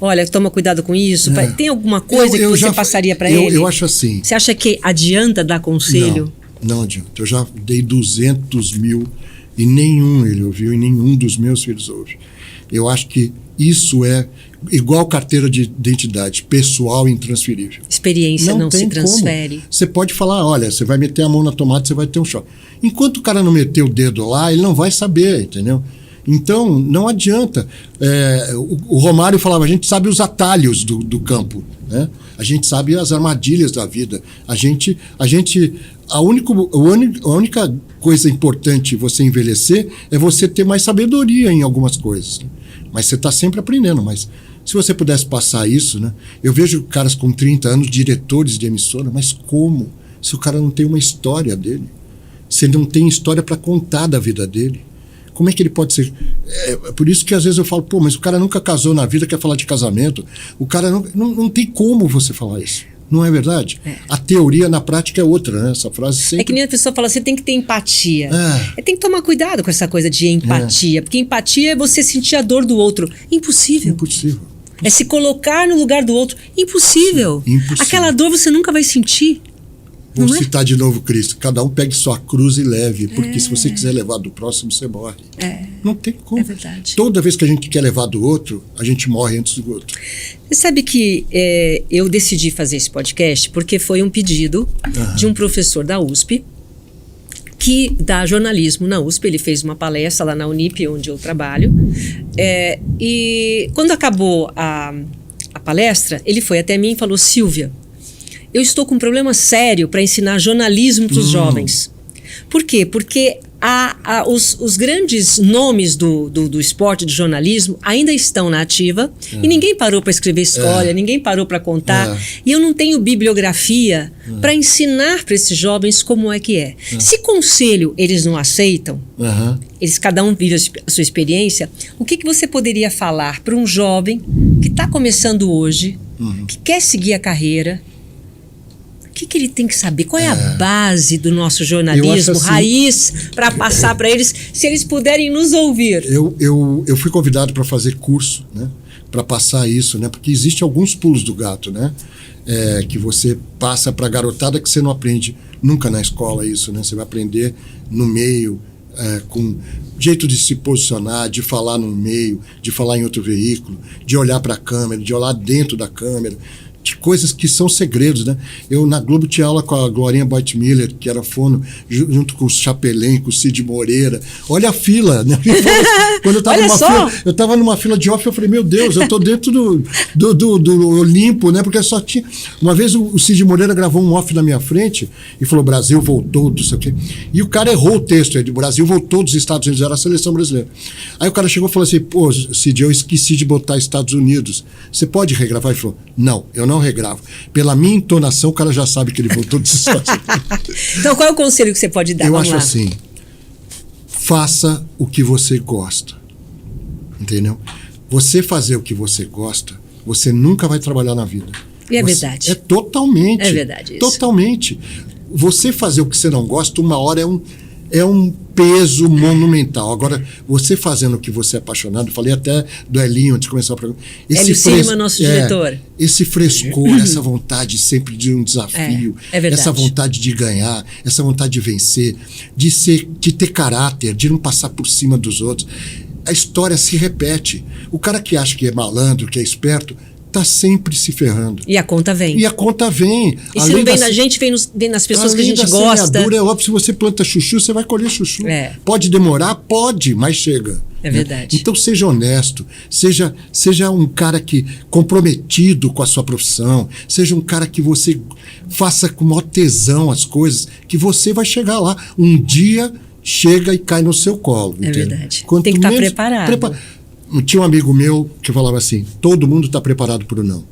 Olha, toma cuidado com isso. Tem alguma coisa que você passaria para ele? Eu acho assim. Você acha que adianta dar conselho? Não adianta. Eu já dei 200 mil e nenhum ele ouviu, e nenhum dos meus filhos ouve. Eu acho que isso é igual carteira de identidade, pessoal e intransferível. Experiência não se transfere. Você pode falar, olha, você vai meter a mão na tomada, você vai ter um choque. Enquanto o cara não meter o dedo lá, ele não vai saber, entendeu? Então, não adianta. O Romário falava, a gente sabe os atalhos do campo, né? A gente sabe as armadilhas da vida. A única coisa importante você envelhecer é você ter mais sabedoria em algumas coisas. Né? Mas você está sempre aprendendo. Mas se você pudesse passar isso, né? Eu vejo caras com 30 anos, diretores de emissora, mas como? Se o cara não tem uma história dele. Se ele não tem história para contar da vida dele. Como é que ele pode ser... por isso que às vezes eu falo, pô, mas o cara nunca casou na vida, quer falar de casamento. O cara não tem como você falar isso. Não é verdade? A teoria na prática é outra, né? Essa frase sempre... É que nem a pessoa fala, você tem que ter empatia. Tem que tomar cuidado com essa coisa de empatia. Porque empatia é você sentir a dor do outro. Impossível. É se colocar no lugar do outro. Impossível. Aquela dor você nunca vai sentir. Vou citar de novo Cristo. Cada um pegue sua cruz e leve, porque se você quiser levar do próximo, você morre. Não tem como. É verdade. Toda vez que a gente quer levar do outro, a gente morre antes do outro. Você sabe que eu decidi fazer esse podcast porque foi um pedido de um professor da USP, que dá jornalismo na USP. Ele fez uma palestra lá na Unip, onde eu trabalho. E quando acabou a palestra, ele foi até mim e falou, Silvia, eu estou com um problema sério para ensinar jornalismo para os jovens. Por quê? Porque Os grandes nomes do esporte, do jornalismo, ainda estão na ativa e ninguém parou para escrever história, ninguém parou para contar. E eu não tenho bibliografia para ensinar para esses jovens como é que é. Se conselho eles não aceitam, eles cada um vive a sua experiência, o que você poderia falar para um jovem que está começando hoje, que quer seguir a carreira? O que ele tem que saber? Qual é a base do nosso jornalismo, assim, raiz, para passar para eles, se eles puderem nos ouvir? Eu fui convidado para fazer curso, né? Para passar isso, né? Porque existe alguns pulos do gato, né? Que você passa para a garotada que você não aprende nunca na escola isso, né? Você vai aprender no meio, com jeito de se posicionar, de falar no meio, de falar em outro veículo, de olhar para a câmera, de olhar dentro da câmera, de coisas que são segredos, né? Eu na Globo tinha aula com a Glorinha Boit-Miller, que era fono, junto com o Chapelin, com o Cid Moreira. Olha a fila, né? Quando eu estava numa fila, eu estava numa fila de off, eu falei, meu Deus, eu estou dentro do Olimpo, né? Porque só tinha... Uma vez o Cid Moreira gravou um off na minha frente e falou, Brasil voltou, não sei o quê. E o cara errou o texto, o Brasil voltou dos Estados Unidos, era a seleção brasileira. Aí o cara chegou e falou assim, pô, Cid, eu esqueci de botar Estados Unidos. Você pode regravar? Ele falou, não, eu não regravo. Pela minha entonação, o cara já sabe que ele voltou dos Estados Unidos. Então, qual é o conselho que você pode dar? Eu acho assim, faça o que você gosta. Entendeu? Você fazer o que você gosta, você nunca vai trabalhar na vida. E é verdade. É totalmente. É verdade isso. Totalmente. Você fazer o que você não gosta, uma hora é um peso monumental. Agora, você fazendo o que você é apaixonado, falei até do Elinho antes de começar o programa. Hélio Silva, nosso diretor. Esse frescor, essa vontade sempre de um desafio, essa vontade de ganhar, essa vontade de vencer, de ter caráter, de não passar por cima dos outros. A história se repete. O cara que acha que é malandro, que é esperto, tá sempre se ferrando. E a conta vem. E se não vem na gente, vem nas pessoas que a gente gosta. É óbvio, se você planta chuchu, você vai colher chuchu. Pode demorar? Pode, mas chega. É verdade. Então seja honesto, seja um cara comprometido com a sua profissão, seja um cara que você faça com maior tesão as coisas, que você vai chegar lá. Um dia chega e cai no seu colo. É verdade. Quanto tem que estar preparado. Tinha um amigo meu que falava assim, todo mundo está preparado para o não,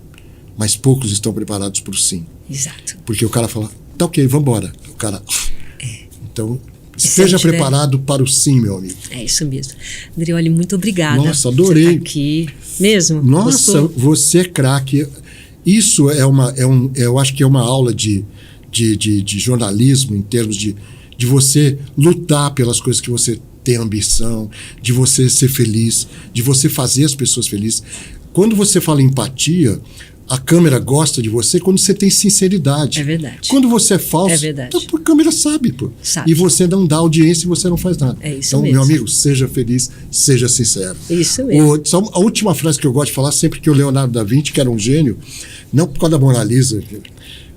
mas poucos estão preparados para o sim. Exato. Porque o cara fala, tá ok, vamos embora. O cara... Então, esteja preparado para o sim, meu amigo. É isso mesmo. Andreoli, muito obrigada. Nossa, adorei. Você tá aqui mesmo? Nossa, gostou? Você é craque. Isso eu acho que é uma aula de jornalismo, em termos de você lutar pelas coisas que você ter ambição, de você ser feliz, de você fazer as pessoas felizes. Quando você fala em empatia, a câmera gosta de você quando você tem sinceridade. É verdade. Quando você é falso, é verdade. A câmera sabe, pô. Sabe. E você não dá audiência e você não faz nada. É isso então, mesmo. meu amigo, seja feliz, seja sincero. Isso mesmo. A última frase que eu gosto de falar, sempre que o Leonardo da Vinci, que era um gênio, não por causa da Mona Lisa,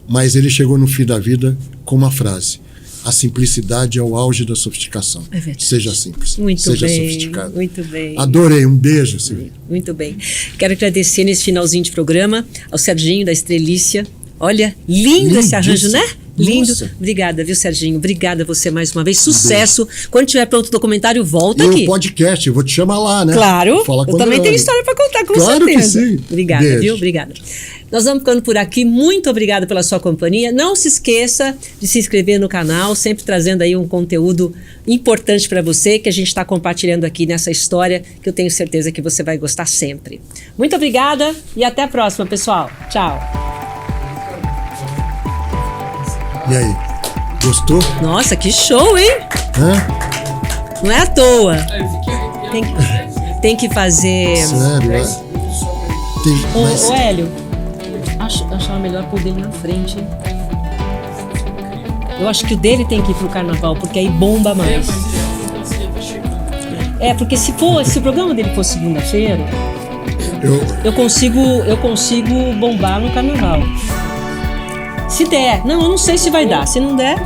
mas ele chegou no fim da vida com uma frase: a simplicidade é o auge da sofisticação. É verdade. Seja simples. Muito seja bem, sofisticado. muito bem. Adorei. Um beijo, Silvia. Muito bem. Quero agradecer nesse finalzinho de programa ao Serginho da Estrelícia. Olha, lindo esse arranjo, né? Lindo. Nossa. Obrigada, viu, Serginho? Obrigada a você mais uma vez. Sucesso. Quando tiver pronto o documentário, volta aqui. E o podcast, eu vou te chamar lá, né? Claro. Eu também tenho história para contar, com certeza. Claro que sim. Obrigada, beijo. Viu? Obrigada. Nós vamos ficando por aqui. Muito obrigada pela sua companhia. Não se esqueça de se inscrever no canal, sempre trazendo aí um conteúdo importante para você, que a gente está compartilhando aqui nessa história, que eu tenho certeza que você vai gostar sempre. Muito obrigada e até a próxima, pessoal. Tchau. E aí? Gostou? Nossa, que show, hein? Não é à toa. Tem que fazer... Sério, Ô, Hélio, achava melhor pôr o dele na frente. Eu acho que o dele tem que ir pro carnaval, porque aí bomba mais. Porque se o programa dele for segunda-feira, eu consigo bombar no carnaval. Se der. Não, eu não sei se vai dar. Se não der...